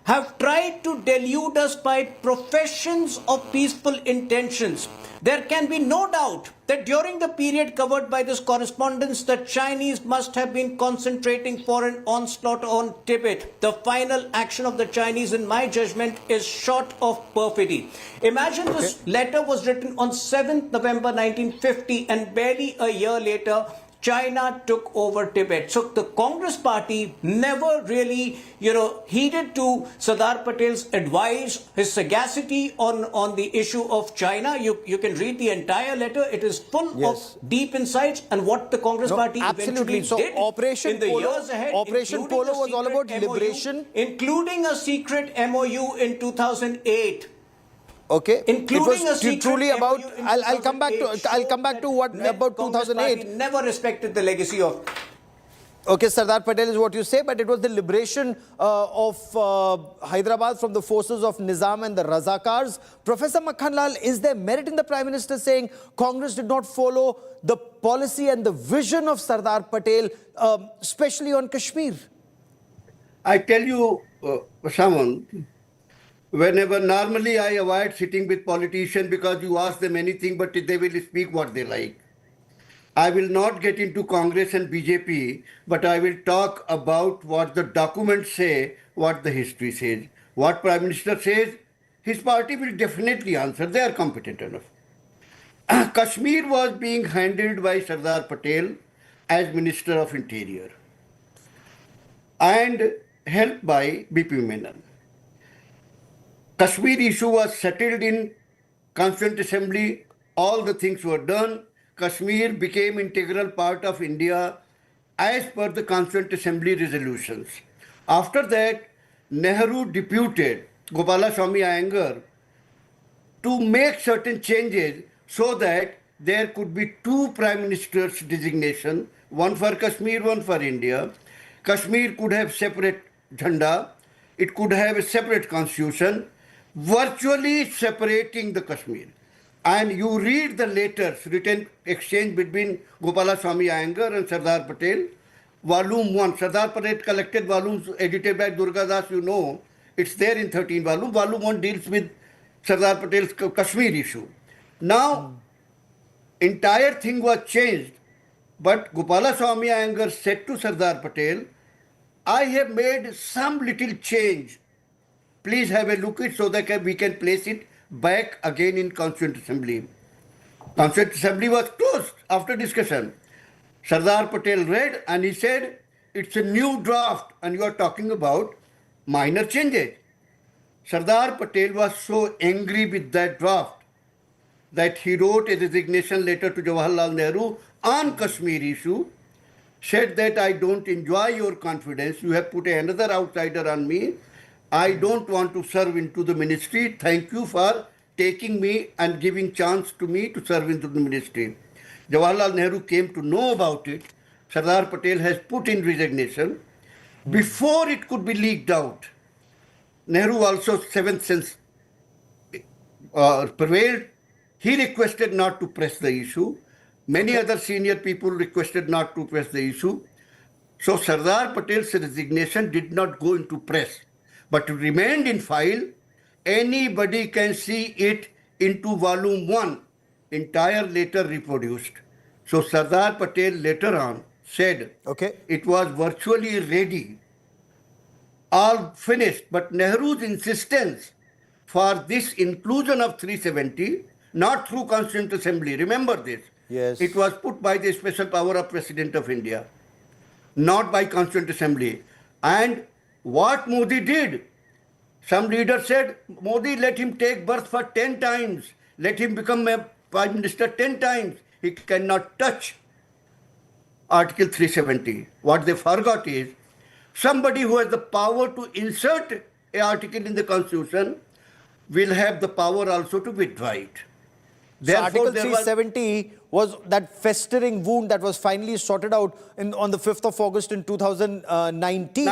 have tried to delude us by professions of peaceful intentions. There can be no doubt that during the period covered by this correspondence, the Chinese must have been concentrating for an onslaught on Tibet. The final action of the Chinese, in my judgment, is short of perfidy. Imagine this letter was written on 7th November 1950, and barely a year later, China took over Tibet. So the Congress party never really, heeded to Sardar Patel's advice, his sagacity on the issue of China. You can read the entire letter. It is full of deep insights and what the Congress party eventually did Operation in the Polo, years ahead. Operation Polo was all about liberation, including a secret MOU in 2008. Okay, including it was truly about. I'll come back to what about 2008. Never respected the legacy of. Okay, Sardar Patel is what you say, but it was the liberation of Hyderabad from the forces of Nizam and the Razakars. Professor Makhanlal, is there merit in the Prime Minister saying Congress did not follow the policy and the vision of Sardar Patel, especially on Kashmir? I tell you, Samant, whenever normally I avoid sitting with politicians because you ask them anything, but they will speak what they like. I will not get into Congress and BJP, but I will talk about what the documents say, what the history says. What Prime Minister says, his party will definitely answer. They are competent enough. Kashmir was being handled by Sardar Patel as Minister of Interior and helped by BP Menon. Kashmir issue was settled in Constituent Assembly. All the things were done. Kashmir became integral part of India as per the Constituent Assembly resolutions. After that, Nehru deputed Gopalaswamy Iyengar to make certain changes so that there could be two prime ministers designation, one for Kashmir, one for India. Kashmir could have separate jhanda, it could have a separate constitution, virtually separating the Kashmir. And you read the letters written exchange between Gopalaswamy Iyengar and Sardar Patel, volume 1. Sardar Patel collected volumes edited by Durga Das, you know, it's there in 13 volumes. Volume 1 deals with Sardar Patel's Kashmir issue. Now, entire thing was changed, but Gopalaswamy Iyengar said to Sardar Patel, I have made some little change. Please have a look at it so that we can place it back again in Constituent Assembly. Constituent Assembly was closed after discussion. Sardar Patel read and he said, it's a new draft and you are talking about minor changes. Sardar Patel was so angry with that draft that he wrote a resignation letter to Jawaharlal Nehru on Kashmir issue, said that I don't enjoy your confidence, you have put another outsider on me, I don't want to serve into the ministry, thank you for taking me and giving chance to me to serve into the ministry. Jawaharlal Nehru came to know about it. Sardar Patel has put in resignation. Before it could be leaked out, Nehru also, seventh sense prevailed. He requested not to press the issue. Many other senior people requested not to press the issue. So Sardar Patel's resignation did not go into press, but remained in file. Anybody can see it into volume 1, entire letter reproduced. So Sardar Patel later on said it was virtually ready, all finished, but Nehru's insistence for this inclusion of 370, not through Constituent Assembly, remember this, it was put by the special power of President of India, not by Constituent Assembly. And what Modi did, some leaders said, Modi, let him take birth for 10 times, let him become a Prime Minister 10 times. He cannot touch Article 370. What they forgot is, somebody who has the power to insert an article in the Constitution will have the power also to withdraw it. So Article 370 was that festering wound that was finally sorted out on the 5th of August in 2019.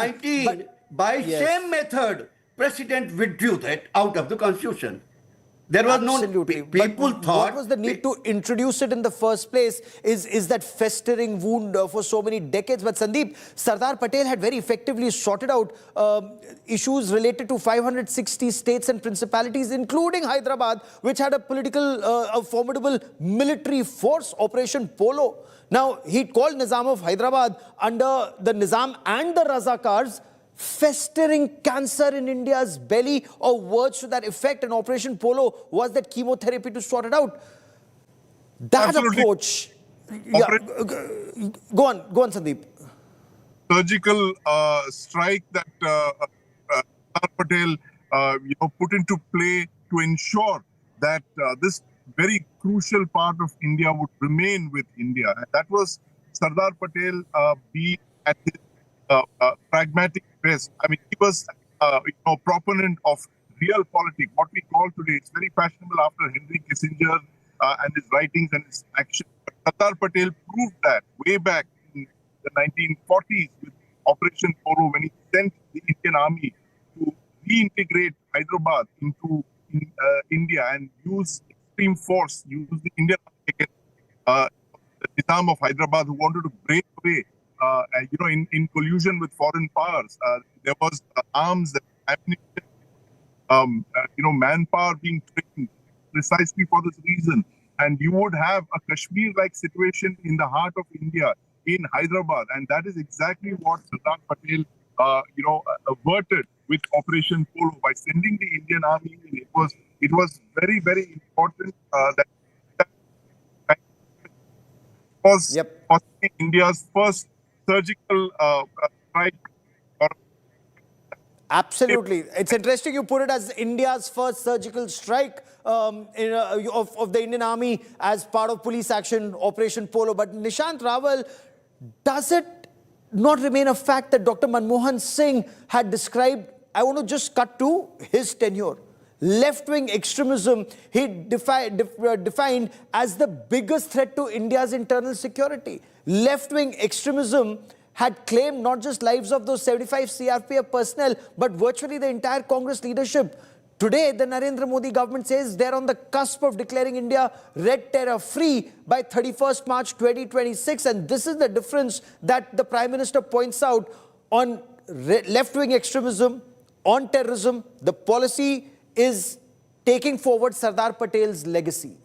By same method, President withdrew that out of the Constitution. There was people thought... What was the need to introduce it in the first place is that festering wound for so many decades. But Sandeep, Sardar Patel had very effectively sorted out issues related to 560 states and principalities, including Hyderabad, which had a formidable military force, Operation Polo. Now, he called Nizam of Hyderabad under the Nizam and the Razakars festering cancer in India's belly, or words to that effect, and Operation Polo was that chemotherapy to sort it out. That approach... Go on, Sandeep. Surgical strike that Sardar Patel put into play to ensure that this very crucial part of India would remain with India. And that was Sardar Patel being at his pragmatic best. I mean, he was a proponent of real politics, what we call today. It's very fashionable after Henry Kissinger and his writings and his actions. But Sardar Patel proved that way back in the 1940s with Operation Polo, when he sent the Indian Army to reintegrate Hyderabad into India and use extreme force, use the Indian Army against the Nizam of Hyderabad, who wanted to break away. In collusion with foreign powers, there was arms, ammunition, manpower being trained precisely for this reason. And you would have a Kashmir-like situation in the heart of India, in Hyderabad, and that is exactly what Sardar Patel, averted with Operation Polo by sending the Indian Army in. It was very, very important that was possibly India's first surgical strike. Absolutely. It's interesting you put it as India's first surgical strike of the Indian Army as part of police action Operation Polo. But Nishant Rawal, does it not remain a fact that Dr. Manmohan Singh had described, I want to just cut to his tenure, left-wing extremism he defined as the biggest threat to India's internal security. Left-wing extremism had claimed not just lives of those 75 CRPF personnel, but virtually the entire Congress leadership. Today, the Narendra Modi government says they're on the cusp of declaring India red terror free by 31st March 2026. And this is the difference that the Prime Minister points out on left-wing extremism, on terrorism. The policy is taking forward Sardar Patel's legacy.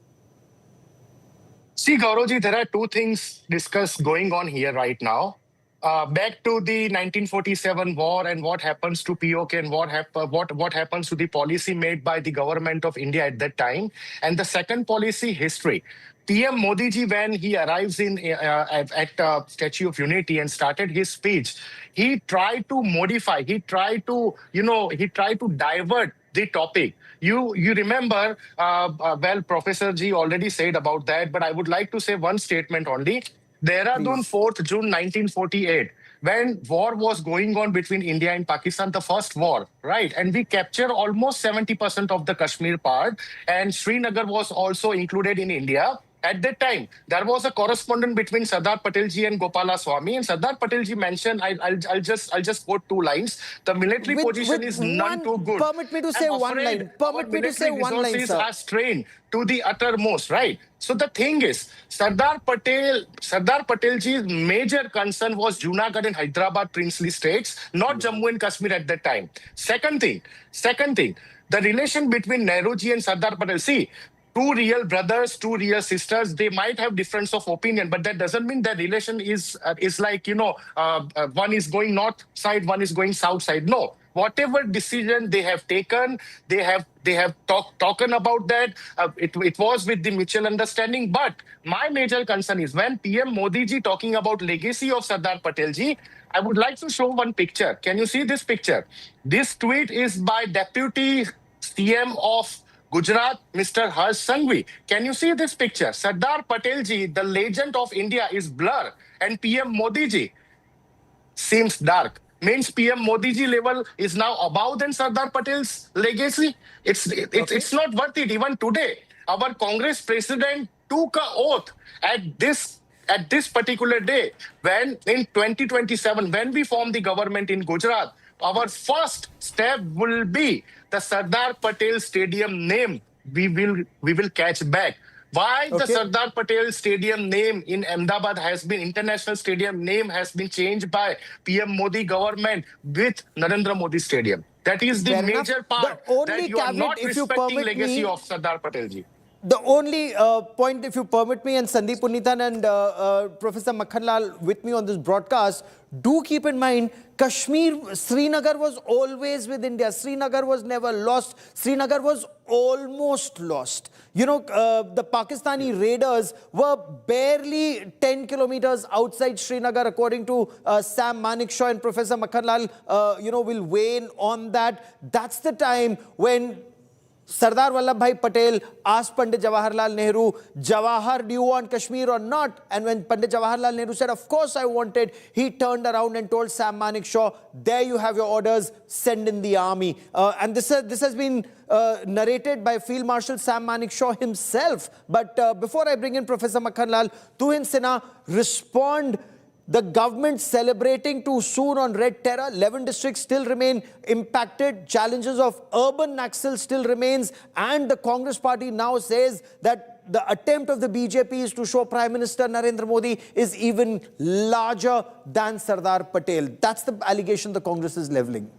See, Gauravji, there are two things discussed going on here right now. Back to the 1947 war and what happens to POK and what happens to the policy made by the government of India at that time. And the second policy history. PM Modi ji, when he arrives at Statue of Unity and started his speech, he tried to modify, he tried to divert the topic. You remember, well, Professor Ji already said about that, but I would like to say one statement only. Dehradun, 4th June 1948, when war was going on between India and Pakistan, the first war, right? And we captured almost 70% of the Kashmir part, and Srinagar was also included in India. At that time, there was a correspondence between Sardar Patel ji and Gopala Swami, and Sardar Patel ji mentioned, I'll just quote two lines. The military position is none too good. Permit me to say one line. Permit me to say one line, sir. Are strained to the uttermost, right? So the thing is, Sardar Patel ji's major concern was Junagadh and Hyderabad princely states, not Jammu and Kashmir at that time. Second thing, the relation between Nehruji and Sardar Patel. See, two real brothers, two real sisters, they might have difference of opinion, but that doesn't mean that relation is like, one is going north side, one is going south side. No, whatever decision they have taken, they have talked about that. It was with the mutual understanding. But my major concern is when PM Modi ji talking about legacy of Sardar Patel ji, I would like to show one picture. Can you see this picture? This tweet is by Deputy CM of Gujarat, Mr. Harsh Sanghvi. Can you see this picture? Sardar Patel ji, the legend of India, is blur, and PM Modi ji seems dark. Means PM Modi ji level is now above than Sardar Patel's legacy. It's not worth it. Even today, our Congress president took an oath at this particular day, when in 2027, when we form the government in Gujarat, our first step will be the Sardar Patel Stadium name. We will catch back. Why the Sardar Patel Stadium name in Ahmedabad has been international stadium name has been changed by PM Modi government with Narendra Modi Stadium. That is the major part that you are not respecting legacy of Sardar Patel ji. The only point, if you permit me, and Sandeep Punnithan and Professor Makhanlal with me on this broadcast, do keep in mind, Srinagar was always with India. Srinagar was never lost. Srinagar was almost lost. You know, the Pakistani raiders were barely 10 kilometers outside Srinagar, according to Sam Manekshaw, and Professor Makhanlal, will weigh in on that. That's the time when Sardar Vallabhbhai Patel asked Pandit Jawaharlal Nehru, Jawahar, do you want Kashmir or not? And when Pandit Jawaharlal Nehru said, of course I want it, he turned around and told Sam Manekshaw, there you have your orders, send in the army. And this has been narrated by Field Marshal Sam Manekshaw himself. But before I bring in Professor Makhanlal, Tuhin Sinha, respond. The government celebrating too soon on red terror. 11 districts still remain impacted. Challenges of urban Naxal still remains. And the Congress party now says that the attempt of the BJP is to show Prime Minister Narendra Modi is even larger than Sardar Patel. That's the allegation the Congress is leveling.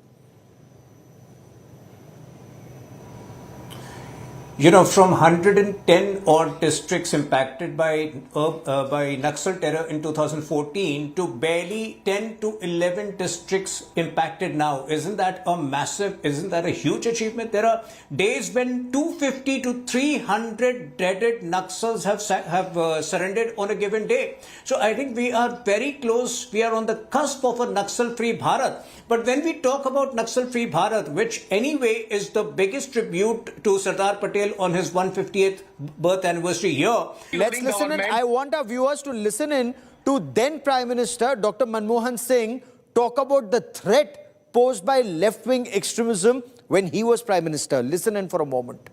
You know, from 110 odd districts impacted by Naxal terror in 2014 to barely 10 to 11 districts impacted now. Isn't that a huge achievement? There are days when 250 to 300 dreaded Naxals have surrendered on a given day. So I think we are very close. We are on the cusp of a Naxal-free Bharat. But when we talk about Naxal-free Bharat, which anyway is the biggest tribute to Sardar Patel on his 150th birth anniversary year. Let's listen in. I want our viewers to listen in to then Prime Minister Dr. Manmohan Singh talk about the threat posed by left-wing extremism when he was Prime Minister. Listen in for a moment.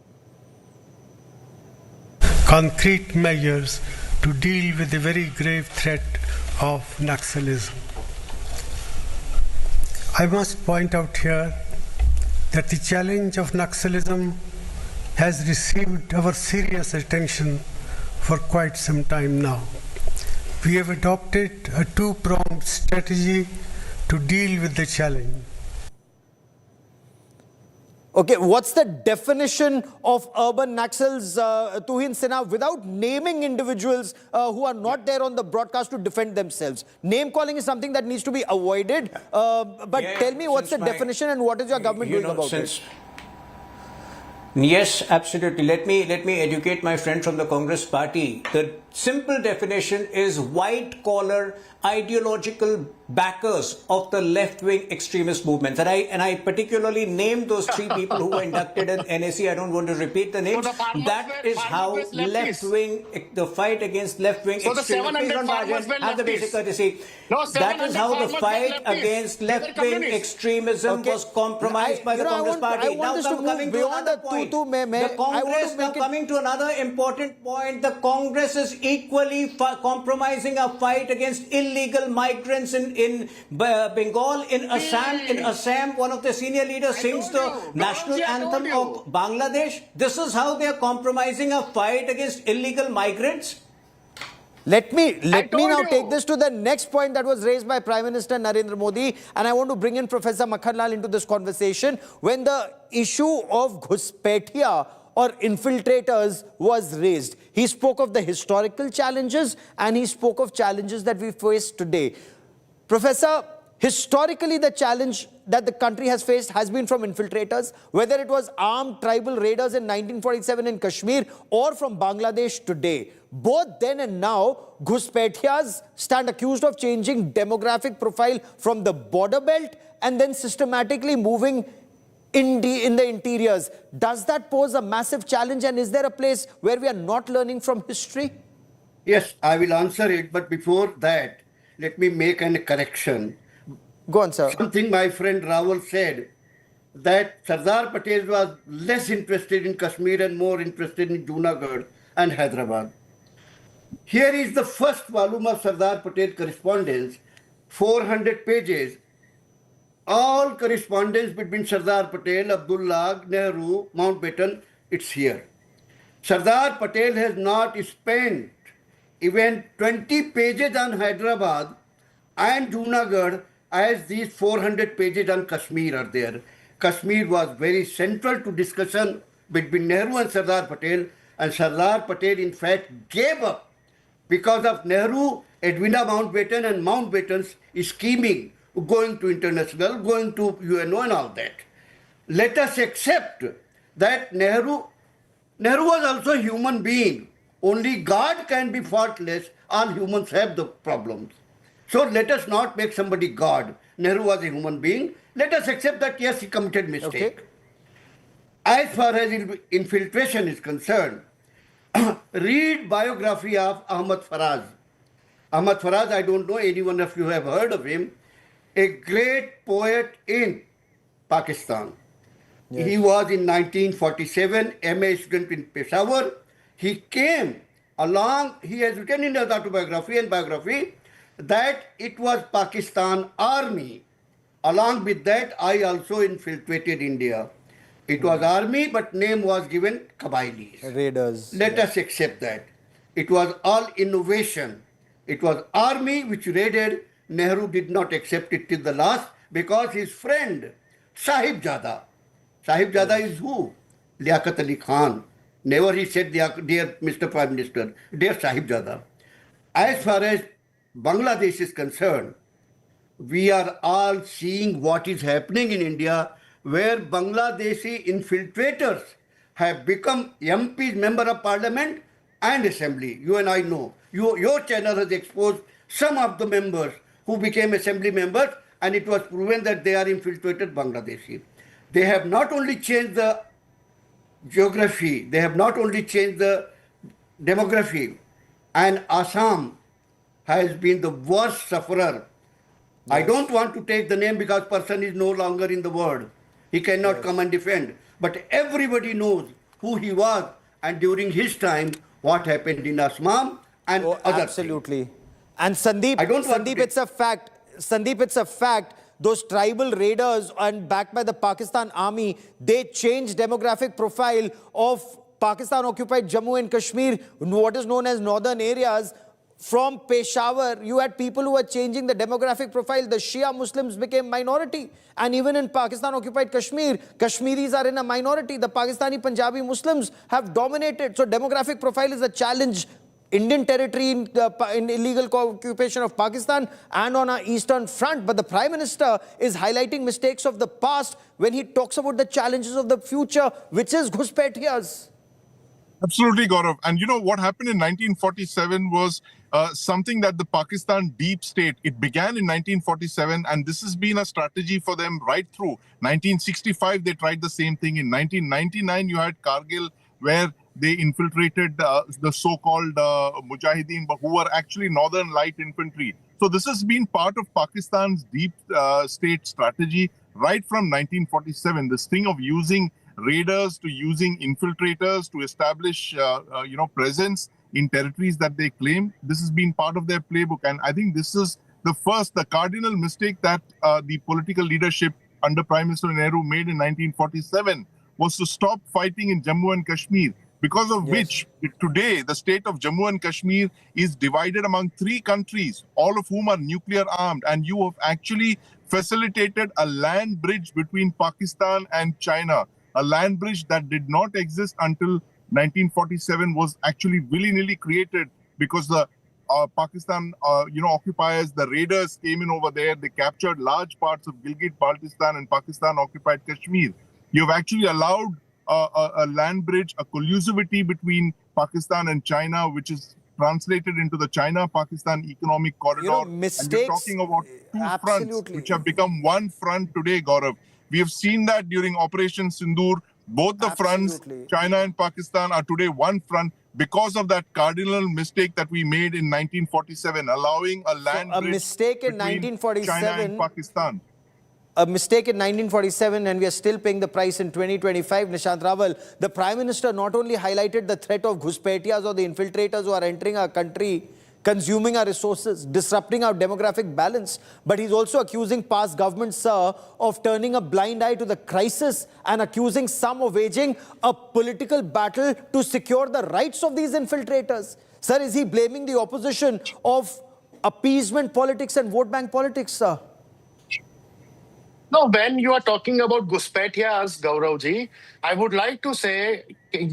Concrete measures to deal with the very grave threat of Naxalism. I must point out here that the challenge of Naxalism has received our serious attention for quite some time now. We have adopted a two-pronged strategy to deal with the challenge. Okay, what's the definition of urban Naxals, Tuhin Sinha, without naming individuals who are not there on the broadcast to defend themselves? Name calling is something that needs to be avoided. But tell me, what's the definition and what is your government doing about it? Yes, absolutely. Let me educate my friend from the Congress party. The simple definition is white-collar ideological backers of the left-wing extremist movements. And I particularly named those three people who were inducted in NAC. I don't want to repeat the names. That is how left-wing, the fight against left-wing extremism. Please don't have the basic courtesy. That is how the fight against left-wing extremism was compromised by the Congress party. Now coming to another point. The Congress, now coming to another important point, the Congress is equally compromising a fight against illegal migrants in Bengal, in Assam. In Assam, one of the senior leaders sings the national anthem of Bangladesh. This is how they are compromising a fight against illegal migrants. Let me now take this to the next point that was raised by Prime Minister Narendra Modi, and I want to bring in Professor Makhanlal into this conversation. When the issue of Ghuspatia or infiltrators was raised, he spoke of the historical challenges and he spoke of challenges that we face today. Professor, historically the challenge that the country has faced has been from infiltrators, whether it was armed tribal raiders in 1947 in Kashmir or from Bangladesh today. Both then and now, Ghuspatias stand accused of changing demographic profile from the border belt and then systematically moving in the interiors. Does that pose a massive challenge, and is there a place where we are not learning from history? Yes, I will answer it, but before that, let me make a correction. Go on, sir. Something my friend Rawal said, that Sardar Patel was less interested in Kashmir and more interested in Junagadh and Hyderabad. Here is the first volume of Sardar Patel correspondence, 400 pages. All correspondence between Sardar Patel, Abdullah, Nehru, Mountbatten, it's here. Sardar Patel has not spent even 20 pages on Hyderabad and Junagadh as these 400 pages on Kashmir are there. Kashmir was very central to discussion between Nehru and Sardar Patel, and Sardar Patel in fact gave up because of Nehru, Edwina Mountbatten and Mountbatten's scheming, going to international, going to UNO and all that. Let us accept that Nehru was also a human being. Only God can be faultless. All humans have the problems. So let us not make somebody God. Nehru was a human being. Let us accept that yes, he committed mistake. Okay. As far as infiltration is concerned, read biography of Ahmad Faraz. Ahmad Faraz, I don't know anyone of you have heard of him. A great poet in Pakistan. Yes. He was in 1947 MA student in Peshawar. He came along, he has written in his autobiography and biography that it was Pakistan army. Along with that, I also infiltrated India. It was army, but name was given Kabailis. Raiders. Let us accept that. It was all innovation. It was army which raided. Nehru did not accept it till the last because his friend, Sahibzada is who? Liaquat Ali Khan. Never he said, dear Mr. Prime Minister, dear Sahibzada. As far as Bangladesh is concerned, we are all seeing what is happening in India, where Bangladeshi infiltrators have become MPs, Member of Parliament and Assembly. You and I know. Your channel has exposed some of the members who became Assembly members, and it was proven that they are infiltrated Bangladeshi. They have not only changed the geography, they have not only changed the demography, and Assam has been the worst sufferer. I don't want to take the name because person is no longer in the world. He cannot come and defend. But everybody knows who he was, and during his time, what happened in Assam and other Absolutely. And Sandeep, it's a fact. Sandeep, it's a fact. Those tribal raiders and backed by the Pakistan army, they changed demographic profile of Pakistan-occupied Jammu and Kashmir, what is known as northern areas. From Peshawar, you had people who were changing the demographic profile. The Shia Muslims became minority. And even in Pakistan-occupied Kashmir, Kashmiris are in a minority. The Pakistani Punjabi Muslims have dominated. So demographic profile is a challenge. Indian territory in illegal occupation of Pakistan and on our eastern front. But the Prime Minister is highlighting mistakes of the past when he talks about the challenges of the future, which is Ghuspetiyas. Absolutely, Gaurav. And you know what happened in 1947 was something that the Pakistan deep state, it began in 1947, and this has been a strategy for them right through. 1965, they tried the same thing. In 1999, you had Kargil, where they infiltrated the so-called Mujahideen, but who were actually Northern Light Infantry. So this has been part of Pakistan's deep state strategy right from 1947. This thing of using raiders to using infiltrators to establish, presence in territories that they claim. This has been part of their playbook. And I think this is the cardinal mistake that the political leadership under Prime Minister Nehru made in 1947 was to stop fighting in Jammu and Kashmir, because of which today the state of Jammu and Kashmir is divided among 3 countries, all of whom are nuclear armed. And you have actually facilitated a land bridge between Pakistan and China. A land bridge that did not exist until 1947 was actually willy-nilly created because the Pakistan, occupiers, the raiders came in over there. They captured large parts of Gilgit-Baltistan and Pakistan-occupied Kashmir. You've actually allowed a land bridge, a collusivity between Pakistan and China, which is translated into the China-Pakistan economic corridor. And you're talking about 2 fronts, which have become one front today, Gaurav. We have seen that during Operation Sindoor. Both the fronts, China and Pakistan, are today one front because of that cardinal mistake that we made in 1947, allowing a land bridge between China and Pakistan. A mistake in 1947, and we are still paying the price in 2025. Nishant Rawal, the Prime Minister not only highlighted the threat of Ghuspetiyas or the infiltrators who are entering our country, consuming our resources, disrupting our demographic balance, but he's also accusing past governments, sir, of turning a blind eye to the crisis and accusing some of waging a political battle to secure the rights of these infiltrators. Sir, is he blaming the opposition of appeasement politics and vote bank politics, sir? No, when you are talking about Ghuspetiyas, Gauravji, I would like to say,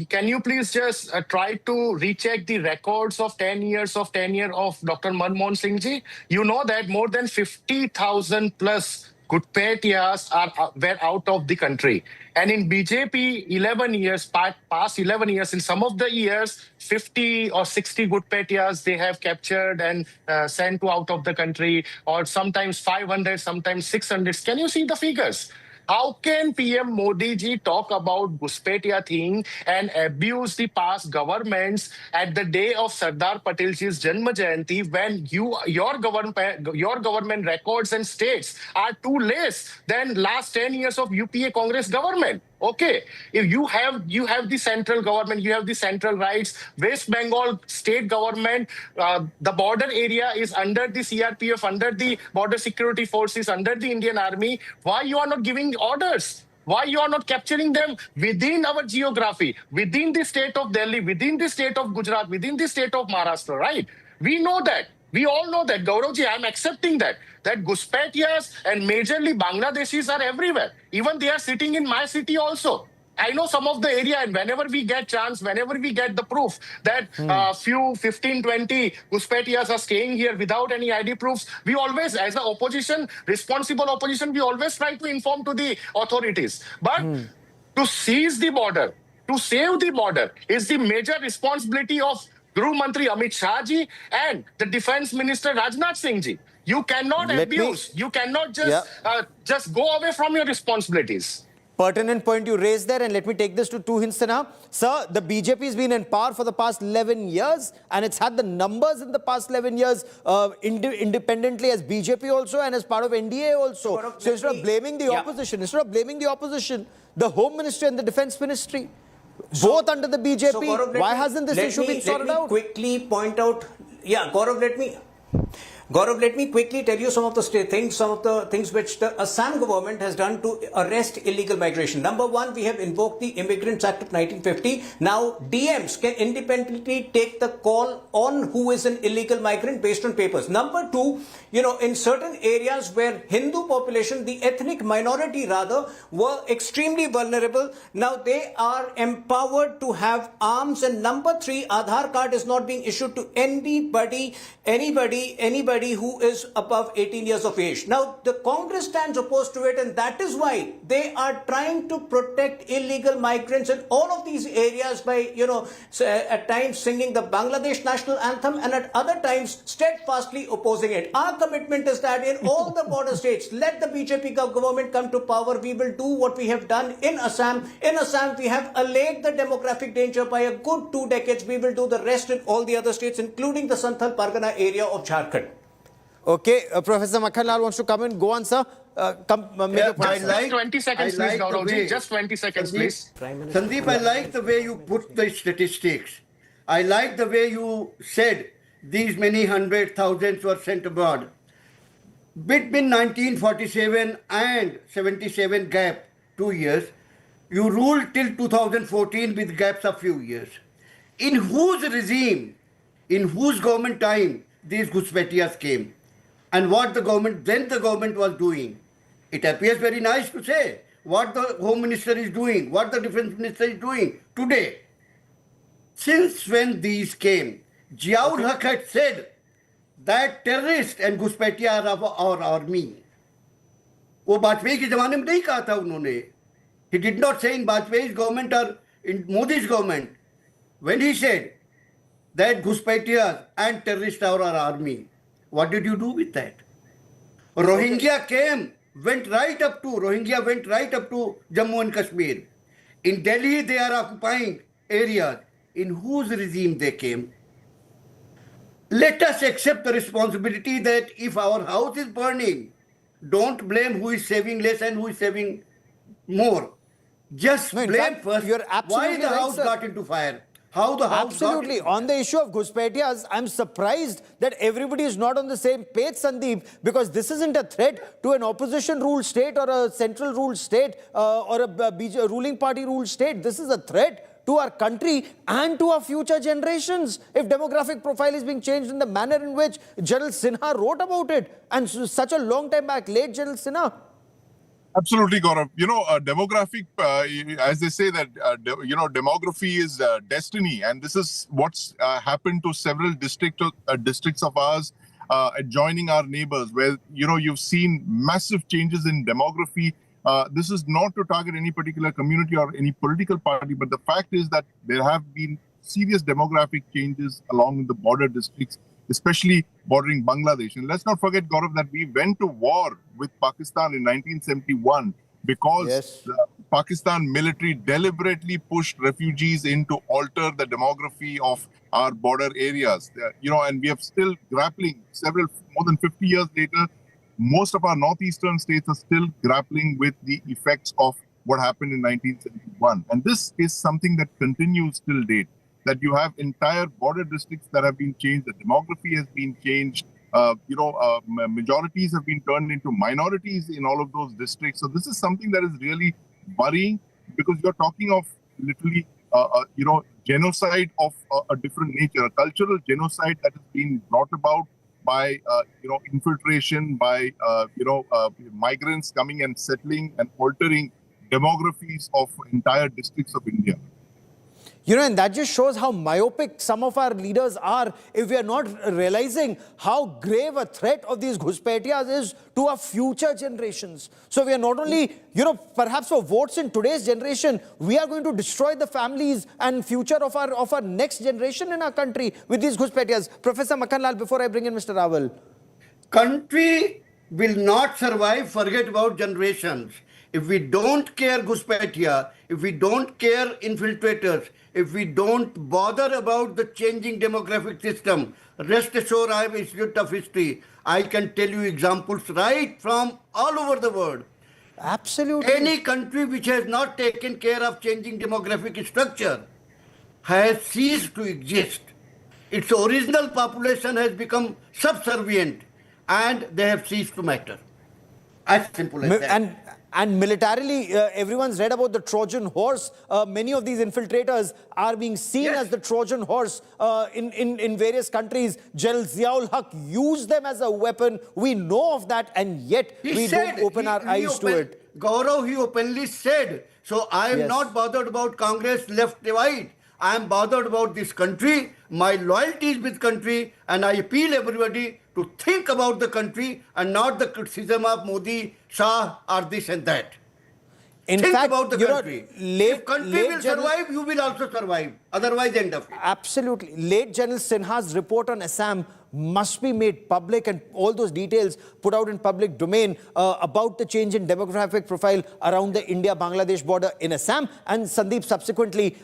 can you please just try to recheck the records of 10 years of tenure of Dr. Manmohan Singh ji? You know that more than 50,000 plus Ghuspetiyas were out of the country. And in BJP, 11 years, past 11 years, in some of the years, 50 or 60 Ghuspetiyas they have captured and sent out of the country, or sometimes 500, sometimes 600. Can you see the figures? How can PM Modi ji talk about Ghuspetiya thing and abuse the past governments at the day of Sardar Patel ji's Janma Jayanti when your government records and states are too less than last 10 years of UPA Congress government? Okay, if you have the central government, you have the central rights. West Bengal state government, the border area is under the CRPF, under the border security forces, under the Indian Army. Why you are not giving orders? Why you are not capturing them within our geography, within the state of Delhi, within the state of Gujarat, within the state of Maharashtra, right? We know that. We all know that. Gauravji, I'm accepting that Ghuspetiyas and majorly Bangladeshis are everywhere. Even they are sitting in my city also. I know some of the area, and whenever we get chance, whenever we get the proof that few 15, 20 Guspetias are staying here without any ID proofs, we always, as an opposition, responsible opposition, we always try to inform to the authorities. But to seize the border, to save the border, is the major responsibility of Guru Mantri Amit Shah ji and the Defense Minister Rajnath Singh ji. You cannot abuse. You cannot just go away from your responsibilities. Pertinent point you raised there, and let me take this to Tuhin Sinha. Sir, the BJP has been in power for the past 11 years, and it's had the numbers in the past 11 years independently as BJP also and as part of NDA also. So instead of blaming the opposition, the Home Ministry and the Defense Ministry, both under the BJP, why hasn't this issue been sorted out? Let me quickly point out, Gaurav, let me quickly tell you some of the things which the Assam government has done to arrest illegal migration. Number one, we have invoked the Immigrants Act of 1950. Now, DMs can independently take the call on who is an illegal migrant based on papers. Number two, in certain areas where Hindu population, the ethnic minority rather, were extremely vulnerable, now they are empowered to have arms. And number three, Aadhaar card is not being issued to anybody who is above 18 years of age. Now, the Congress stands opposed to it, and that is why they are trying to protect illegal migrants in all of these areas by, at times singing the Bangladesh national anthem and at other times steadfastly opposing it. Our commitment is that in all the border states, let the BJP government come to power. We will do what we have done in Assam. In Assam, we have allayed the demographic danger by a good 2 decades. We will do the rest in all the other states, including the Santhal Pargana area of Jharkhand. Okay, Professor Makhanlal wants to come in. Go on, sir. Just 20 seconds, please, Gauravji. Just 20 seconds, please. Sandeep, I like the way you put the statistics. I like the way you said these many hundred thousands were sent abroad. Between 1947 and 77 gap, 2 years, you ruled till 2014 with gaps of few years. In whose regime, in whose government time these Guspetias came? And what the government was doing. It appears very nice to say what the Home Minister is doing, what the Defense Minister is doing today. Since when these came, Ziaul Haq had said that terrorists and Guspetia are our army. वो वाजपेयी के जमाने में नहीं कहा था उन्होंने. He did not say in Vajpayee's government or in Modi's government. When he said that Guspetias and terrorists are our army, what did you do with that? Rohingya went right up to Jammu and Kashmir. In Delhi, they are occupying areas. In whose regime they came? Let us accept the responsibility that if our house is burning, don't blame who is saving less and who is saving more. Just blame first why the house got into fire. How the house Absolutely. On the issue of Guspetias, I'm surprised that everybody is not on the same page, Sandeep, because this isn't a threat to an opposition-ruled state or a central-ruled state or a ruling party-ruled state. This is a threat to our country and to our future generations. If demographic profile is being changed in the manner in which General Sinha wrote about it, and such a long time back, late General Sinha. Absolutely, Gaurav. Demographic, as they say that, demography is destiny. And this is what's happened to several districts of ours adjoining our neighbors, where, you've seen massive changes in demography. This is not to target any particular community or any political party, but the fact is that there have been serious demographic changes along the border districts, especially bordering Bangladesh. And let's not forget, Gaurav, that we went to war with Pakistan in 1971 because the Pakistan military deliberately pushed refugees in to alter the demography of our border areas. And we are still grappling more than 50 years later. Most of our northeastern states are still grappling with the effects of what happened in 1971. And this is something that continues till date, that you have entire border districts that have been changed, the demography has been changed, majorities have been turned into minorities in all of those districts. So this is something that is really worrying, because you're talking of literally, genocide of a different nature, a cultural genocide that has been brought about by, infiltration, by, migrants coming and settling and altering demographies of entire districts of India. You know, and that just shows how myopic some of our leaders are if we are not realizing how grave a threat of these Ghuspetias is to our future generations. So we are not only, you know, perhaps for votes in today's generation, we are going to destroy the families and future of our next generation in our country with these Ghuspetias. Professor Makhanlal, before I bring in Mr. Rawal. Country will not survive, forget about generations. If we don't care Ghuspetia, if we don't care infiltrators, if we don't bother about the changing demographic system, rest assured I have Institute of History. I can tell you examples right from all over the world. Absolutely. Any country which has not taken care of changing demographic structure has ceased to exist. Its original population has become subservient and they have ceased to matter. As simple as that. And militarily, everyone's read about the Trojan horse. Many of these infiltrators are being seen as the Trojan horse in various countries. General Ziaul Haq used them as a weapon. We know of that, and yet we don't open our eyes to it. Gaurav, he openly said, so I am not bothered about Congress left divide. I am bothered about this country. My loyalty is with country, and I appeal everybody to think about the country and not the criticism of Modi, Shah, or this and that. Think about the country. If country will survive, you will also survive. Otherwise, end of it. Absolutely. Late General Sinha's report on Assam must be made public, and all those details put out in public domain about the change in demographic profile around the India-Bangladesh border in Assam, and Sandeep subsequently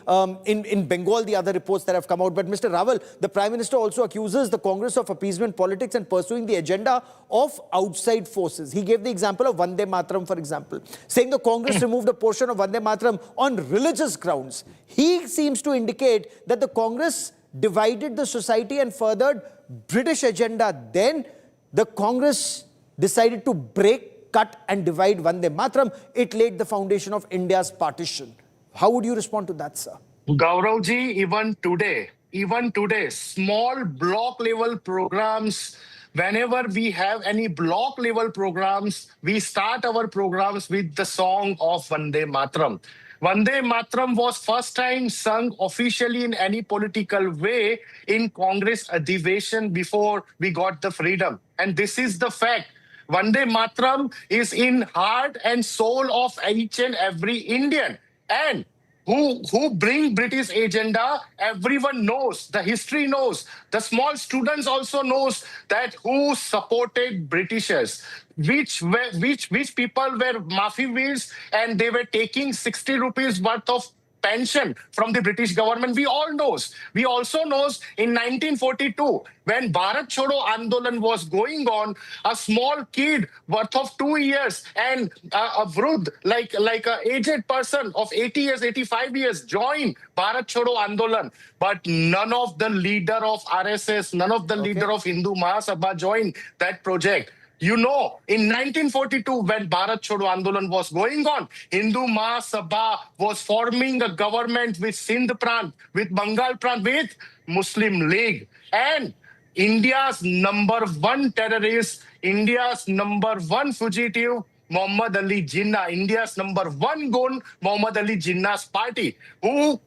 in Bengal, the other reports that have come out. But Mr. Rawal, the Prime Minister also accuses the Congress of appeasement politics and pursuing the agenda of outside forces. He gave the example of Vande Mataram, for example, saying the Congress removed a portion of Vande Mataram on religious grounds. He seems to indicate that the Congress divided the society and furthered British agenda. Then the Congress decided to break, cut and divide Vande Mataram. It laid the foundation of India's partition. How would you respond to that, sir? Gauravji, even today, small block level programs, whenever we have any block level programs, we start our programs with the song of Vande Mataram. Vande Mataram was first time sung officially in any political way in Congress Adhiveshan before we got the freedom. And this is the fact. Vande Mataram is in heart and soul of each and every Indian. And who bring British agenda, everyone knows, the history knows, the small students also knows that who supported Britishers, which people were mafias and they were taking 60 rupees worth of pension from the British government. We all knows. We also knows in 1942, when Bharat Chodo Andolan was going on, a small kid worth of 2 years and a vrud, like a aged person of 80 years, 85 years, joined Bharat Chodo Andolan. But none of the leader of RSS, none of the leader of Hindu Mahasabha joined that project. You know, in 1942, when Bharat Chodo Andolan was going on, Hindu Mahasabha was forming a government with Sindh Prant, with Bengal Prant, with Muslim League. And India's number one terrorist, India's number one fugitive, Muhammad Ali Jinnah, India's number one gun, Muhammad Ali Jinnah's party, who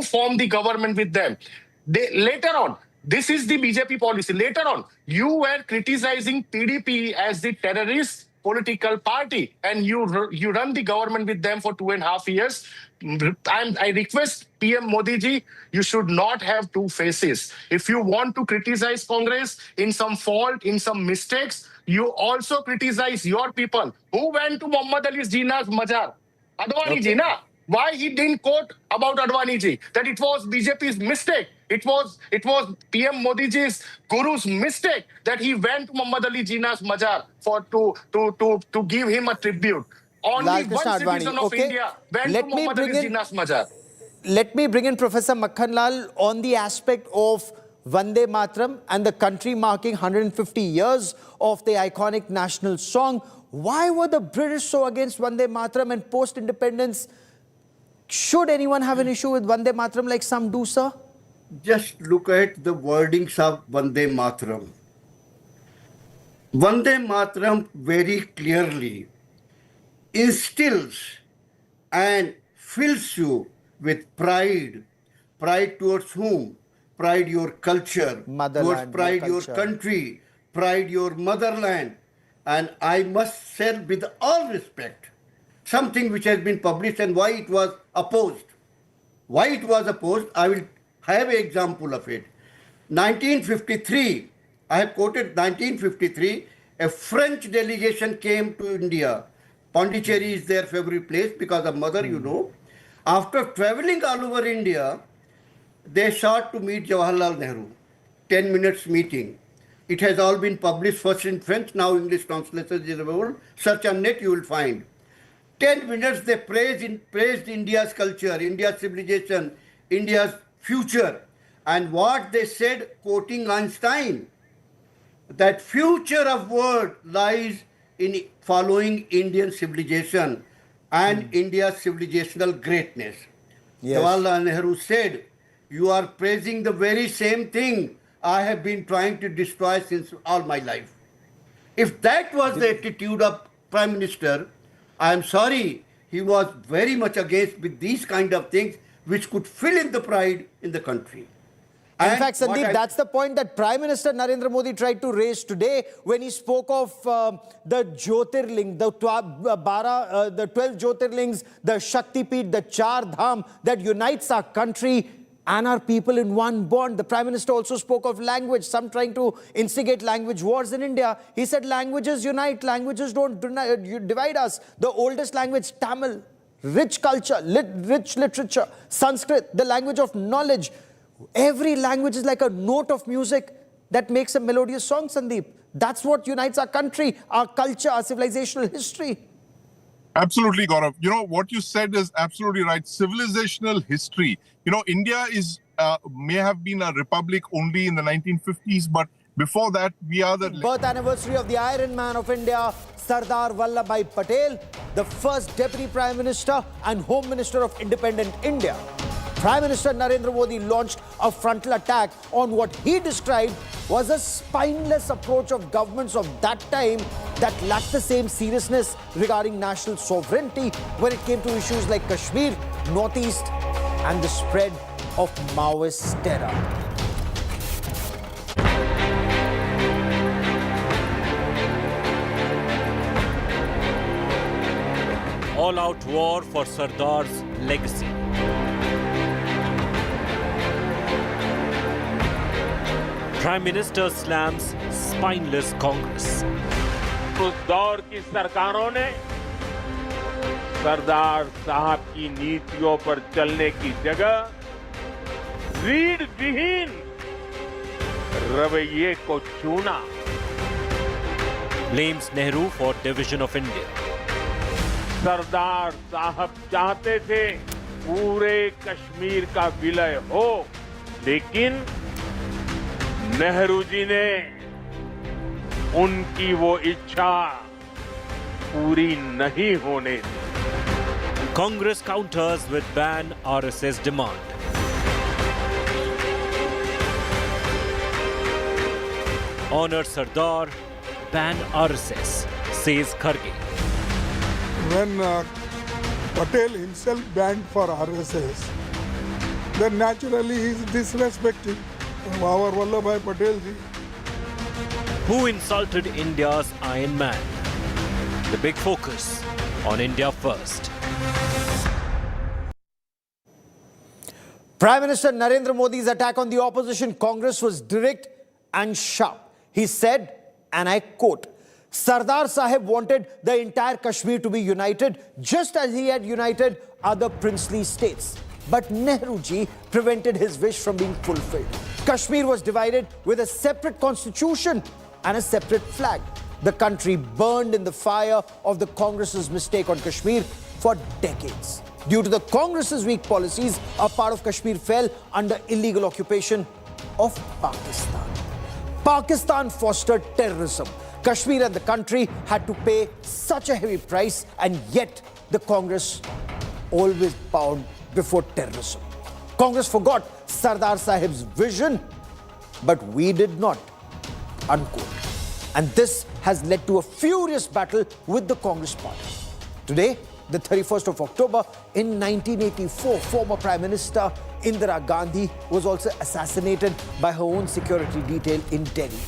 formed the government with them. Later on, this is the BJP policy. Later on, you were criticizing PDP as the terrorist political party, and you run the government with them for 2.5 years. I request PM Modi ji, you should not have two faces. If you want to criticize Congress in some fault, in some mistakes, you also criticize your people who went to Muhammad Ali Jinnah's Mazar. Advani ji, na? Why he didn't quote about Advani ji? That it was BJP's mistake. It was PM Modi ji's guru's mistake that he went to Muhammad Ali Jinnah's Mazar to give him a tribute. Only one citizen of India went to Muhammad Ali Jinnah's Mazar. Let me bring in Professor Makhanlal on the aspect of Vande Mataram and the country marking 150 years of the iconic national song. Why were the British so against Vande Mataram, and post-independence, should anyone have an issue with Vande Mataram like some do, sir? Just look at the wordings of Vande Mataram. Vande Mataram very clearly instills and fills you with pride. Pride towards whom? Pride your culture, Motherland, towards pride your culture. country, pride your motherland. And I must say with all respect, something which has been published and why it was opposed. Why it was opposed, I will have an example of it. 1953, I have quoted 1953, a French delegation came to India. Pondicherry is their favorite place because of mother, you know. After traveling all over India, they sought to meet Jawaharlal Nehru. 10 minutes meeting. It has all been published first in French, now English translation is available. Search on net, you will find. 10 minutes they praised India's culture, India's civilization, India's future. And what they said, quoting Einstein, that future of world lies in following Indian civilization and India's civilizational greatness. Yes. Jawaharlal Nehru said, you are praising the very same thing I have been trying to destroy since all my life. If that was the attitude of Prime Minister, I am sorry, he was very much against with these kind of things which could fill in the pride in the country. In fact, Sandeep, that's the point that Prime Minister Narendra Modi tried to raise today when he spoke of the Jyotirling, the 12 Jyotirlings, the Shakti Peeth, the Char Dham that unites our country and our people in one bond. The Prime Minister also spoke of language, some trying to instigate language wars in India. He said languages unite, languages don't divide us. The oldest language, Tamil, rich culture, rich literature, Sanskrit, the language of knowledge. Every language is like a note of music that makes a melodious song, Sandeep. That's what unites our country, our culture, our civilizational history. Absolutely, Gaurav. You know, what you said is absolutely right. Civilizational history. You know, India is may have been a republic only in the 1950s, but before that, we are the birth anniversary of the Iron Man of India, Sardar Patel, the first Deputy Prime Minister and Home Minister of independent India. Prime Minister Narendra Modi launched a frontal attack on what he described was a spineless approach of governments of that time that lacked the same seriousness regarding national sovereignty when it came to issues like Kashmir, Northeast, and the spread of Maoist terror. All-out war for Sardar's legacy. Prime Minister slams spineless Congress. उस दौर की सरकारों ने सरदार साहब की नीतियों पर चलने की जगह रीढ़ विहीन रवैये को चुना. Blames Nehru for division of India. सरदार साहब चाहते थे पूरे कश्मीर का विलय हो, लेकिन नेहरू जी ने उनकी वो इच्छा पूरी नहीं होने दी. Congress counters with ban RSS demand. Honor Sardar, ban RSS, says Kharge. When Patel himself banned for RSS, then naturally he is disrespecting our Vallabhbhai Patel ji. Who insulted India's Iron Man? The big focus on India first. Prime Minister Narendra Modi's attack on the opposition Congress was direct and sharp. He said, and I quote, Sardar Sahib wanted the entire Kashmir to be united just as he had united other princely states. But Nehru ji prevented his wish from being fulfilled. Kashmir was divided with a separate constitution and a separate flag. The country burned in the fire of the Congress's mistake on Kashmir for decades. Due to the Congress's weak policies, a part of Kashmir fell under illegal occupation of Pakistan. Pakistan fostered terrorism. Kashmir and the country had to pay such a heavy price, and yet the Congress always bowed before terrorism. Congress forgot Sardar Sahib's vision, but we did not. Unquote. And this has led to a furious battle with the Congress party. Today, the 31st of October in 1984, former Prime Minister Indira Gandhi was also assassinated by her own security detail in Delhi.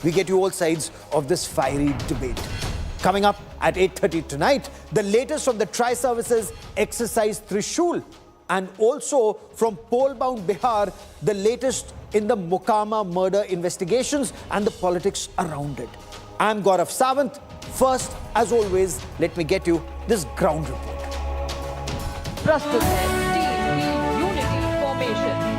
We get you all sides of this fiery debate. Coming up at 8:30 tonight, the latest from the Tri-Services exercise Trishul, and also from poll-bound Bihar, the latest in the Mokama murder investigations and the politics around it. I'm Gaurav Sawant. First, as always, let me get you this ground report. प्रस्तुत है team unity formation.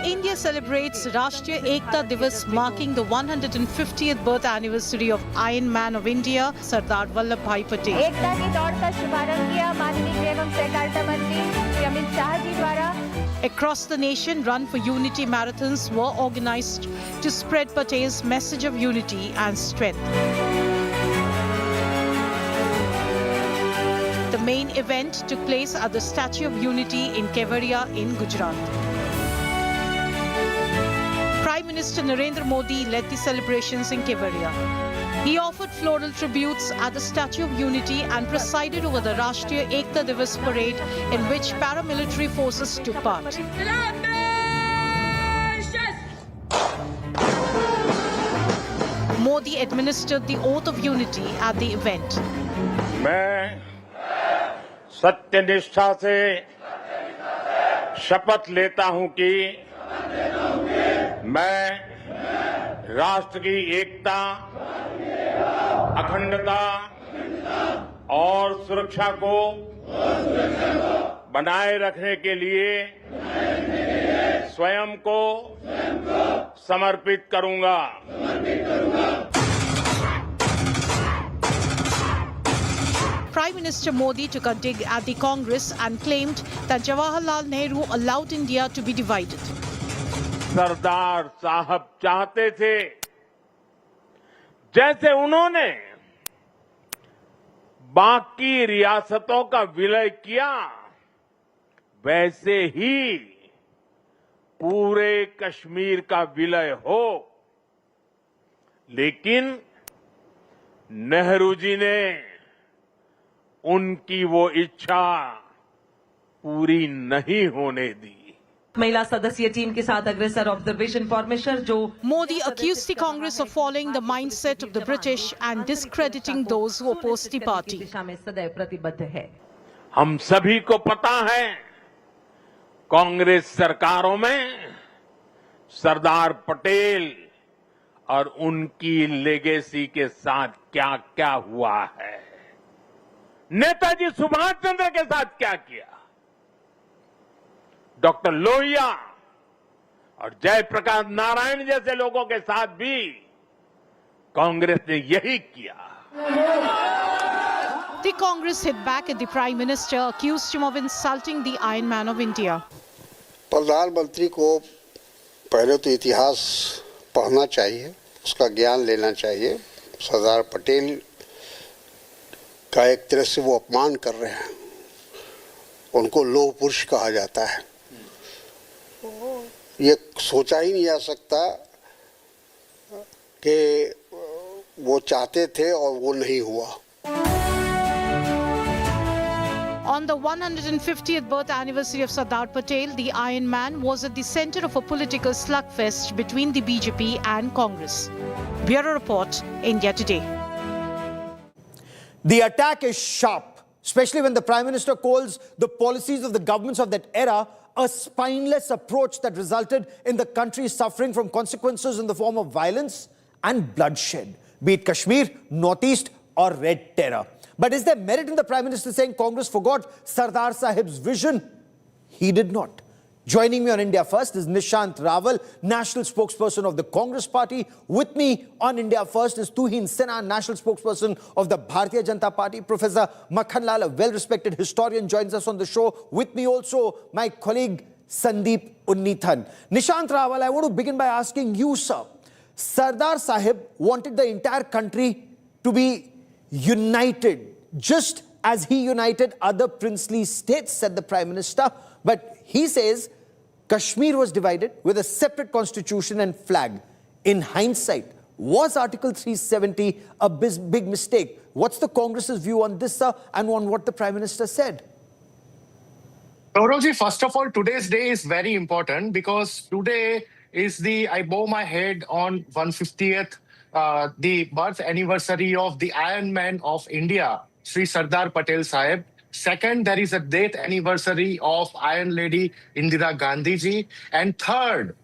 India celebrates Rashtriya Ekta Divas, marking the 150th birth anniversary of Iron Man of India, Sardar Patel. एकता की दौड़ का शुभारंभ किया माननीय गृह एवं सहकारिता मंत्री श्री अमित शाह जी द्वारा। Across the nation, Run for Unity marathons were organized to spread Patel's message of unity and strength. The main event took place at the Statue of Unity in Kevadia in Gujarat. Prime Minister Narendra Modi led the celebrations in Kevadia. He offered floral tributes at the Statue of Unity and presided over the Rashtriya Ekta Divas parade, in which paramilitary forces took part. Modi administered the oath of unity at the event. मैं सत्यनिष्ठा से शपथ लेता हूं कि मैं राष्ट्र की एकता, अखंडता और सुरक्षा को बनाए रखने के लिए स्वयं को समर्पित करूंगा। Prime Minister Modi took a dig at the Congress and claimed that Jawaharlal Nehru allowed India to be divided. सरदार साहब चाहते थे जैसे उन्होंने बाकी रियासतों का विलय किया, वैसे ही पूरे कश्मीर का विलय हो। लेकिन नेहरू जी ने उनकी वो इच्छा पूरी नहीं होने दी। महिला सदस्यीय टीम के साथ अग्रसर ऑब्जर्वेशन फॉर्मेशन जो Modi accused the Congress of following the mindset of the British and discrediting those who opposed the party. दिशा में सदैव प्रतिबद्ध है। हम सभी को पता है कांग्रेस सरकारों में सरदार पटेल और उनकी लेगेसी के साथ क्या क्या हुआ है। नेताजी सुभाष चंद्र के साथ क्या किया, डॉक्टर लोहिया और जयप्रकाश नारायण जैसे लोगों के साथ भी कांग्रेस ने यही किया। The Congress hit back at the Prime Minister, accused him of insulting the Iron Man of India. प्रधानमंत्री को पहले तो इतिहास पढ़ना चाहिए, उसका ज्ञान लेना चाहिए। सरदार पटेल का एक तरह से वो अपमान कर रहे हैं, उनको लौह पुरुष कहा जाता है। ये सोचा ही नहीं जा सकता कि वो चाहते थे और वो नहीं हुआ। On the 150th birth anniversary of Sardar Patel, the Iron Man was at the center of a political slugfest between the BJP and Congress. Bureau Report, India Today. The attack is sharp, especially when the Prime Minister calls the policies of the governments of that era a spineless approach that resulted in the country suffering from consequences in the form of violence and bloodshed, be it Kashmir, Northeast or Red Terror. But is there merit in the Prime Minister saying Congress forgot Sardar Sahib's vision? He did not. Joining me on India First is Nishant Rawal, national spokesperson of the Congress Party. With me on India First is Tuhin Sinha, national spokesperson of the Bharatiya Janata Party. Professor Makhanlal, a well-respected historian, joins us on the show. With me also, my colleague Sandeep Unnithan. Nishant Rawal, I want to begin by asking you, sir. Sardar Sahib wanted the entire country to be united, just as he united other princely states, said the Prime Minister. But he says Kashmir was divided with a separate constitution and flag. In hindsight, was Article 370 a big mistake? What's the Congress's view on this, sir, and on what the Prime Minister said? Gauravji, first of all, today's day is very important because today is I bow my head on 150th, the birth anniversary of the Iron Man of India, Sri Sardar Patel Sahib. Second, there is a death anniversary of Iron Lady Indira Gandhi ji. And third,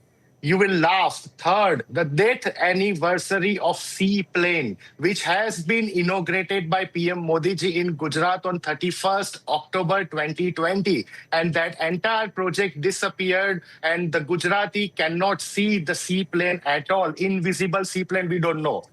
you will laugh, third, the death anniversary of Seaplane, which has been inaugurated by PM Modi ji in Gujarat on 31st October 2020. And that entire project disappeared and the Gujarati cannot see the seaplane at all. Invisible seaplane, we don't know.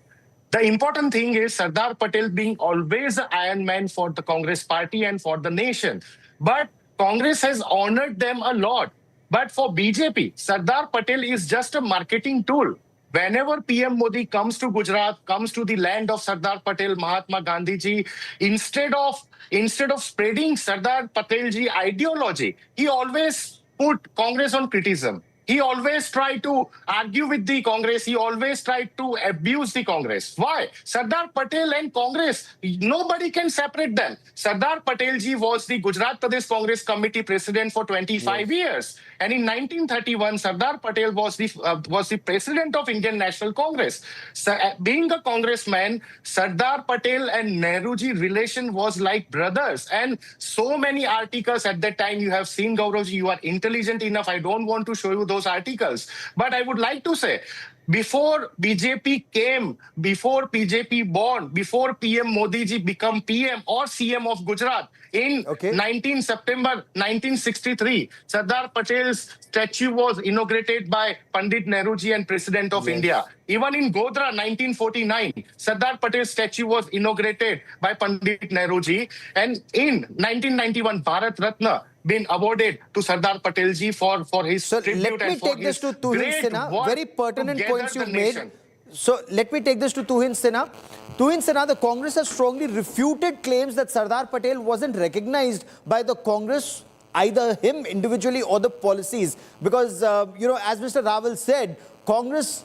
The important thing is Sardar Patel being always an Iron Man for the Congress party and for the nation. But Congress has honored them a lot. But for BJP, Sardar Patel is just a marketing tool. Whenever PM Modi comes to Gujarat, comes to the land of Sardar Patel, Mahatma Gandhi ji, instead of spreading Sardar Patel ji ideology, he always put Congress on criticism. He always tried to argue with the Congress. He always tried to abuse the Congress. Why? Sardar Patel and Congress, nobody can separate them. Sardar Patel ji was the Gujarat Pradesh Congress Committee president for 25 years. And in 1931, Sardar Patel was the president of Indian National Congress. So, being a congressman, Sardar Patel and Nehruji relation was like brothers. And so many articles at that time you have seen, Gauravji, you are intelligent enough. I don't want to show you those articles. But I would like to say, before BJP came, before BJP born, before PM Modi ji become PM or CM of Gujarat, in 19 September 1963, Sardar Patel's statue was inaugurated by Pandit Nehruji and President of India. Even in Godhra, 1949, Sardar Patel's statue was inaugurated by Pandit Nehruji. And in 1991, Bharat Ratna been awarded to Sardar Patel ji for his tribute and for his great work. Very pertinent points you've made. So let me take this to Tuhin Sinha. Tuhin Sinha, the Congress has strongly refuted claims that Sardar Patel wasn't recognized by the Congress, either him individually or the policies. Because, as Mr. Raval said, Congress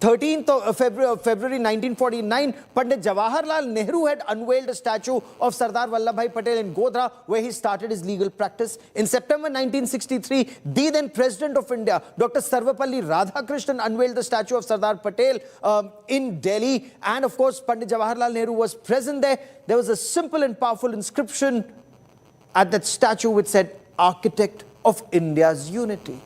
13th of February 1949, Pandit Jawaharlal Nehru had unveiled a statue of Sardar Vallabhbhai Patel in Godhra, where he started his legal practice. In September 1963, the then President of India, Dr. Sarvapalli Radhakrishnan, unveiled the statue of Sardar Patel in Delhi. And of course, Pandit Jawaharlal Nehru was present there. There was a simple and powerful inscription at that statue which said, "Architect of India's Unity."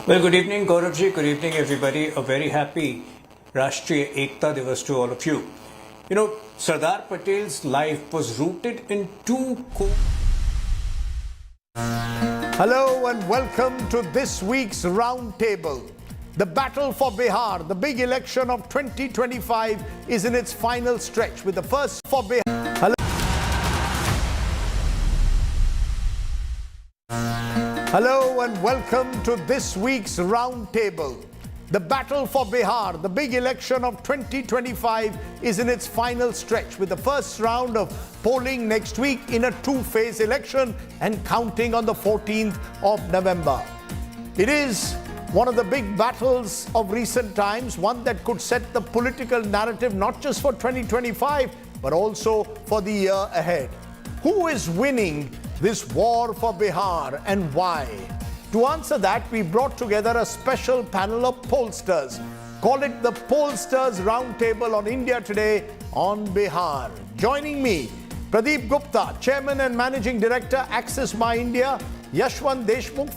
Well, good evening, Gauravji. Good evening, everybody. A very happy Rashtriya Ekta Divas to all of you. You know, Sardar Patel's life was rooted in two core... Hello and welcome to this week's Roundtable. The battle for Bihar, the big election of 2025, is in its final stretch with the first for Bihar. Hello and welcome to this week's Roundtable. The battle for Bihar, the big election of 2025, is in its final stretch with the first round of polling next week in a two-phase election and counting on the 14th of November. It is one of the big battles of recent times, one that could set the political narrative not just for 2025, but also for the year ahead. Who is winning this war for Bihar and why? To answer that, we brought together a special panel of pollsters. Call it the Pollsters Roundtable on India Today on Bihar. Joining me, Pradeep Gupta, Chairman and Managing Director, Axis My India, Yashwant Deshmukh,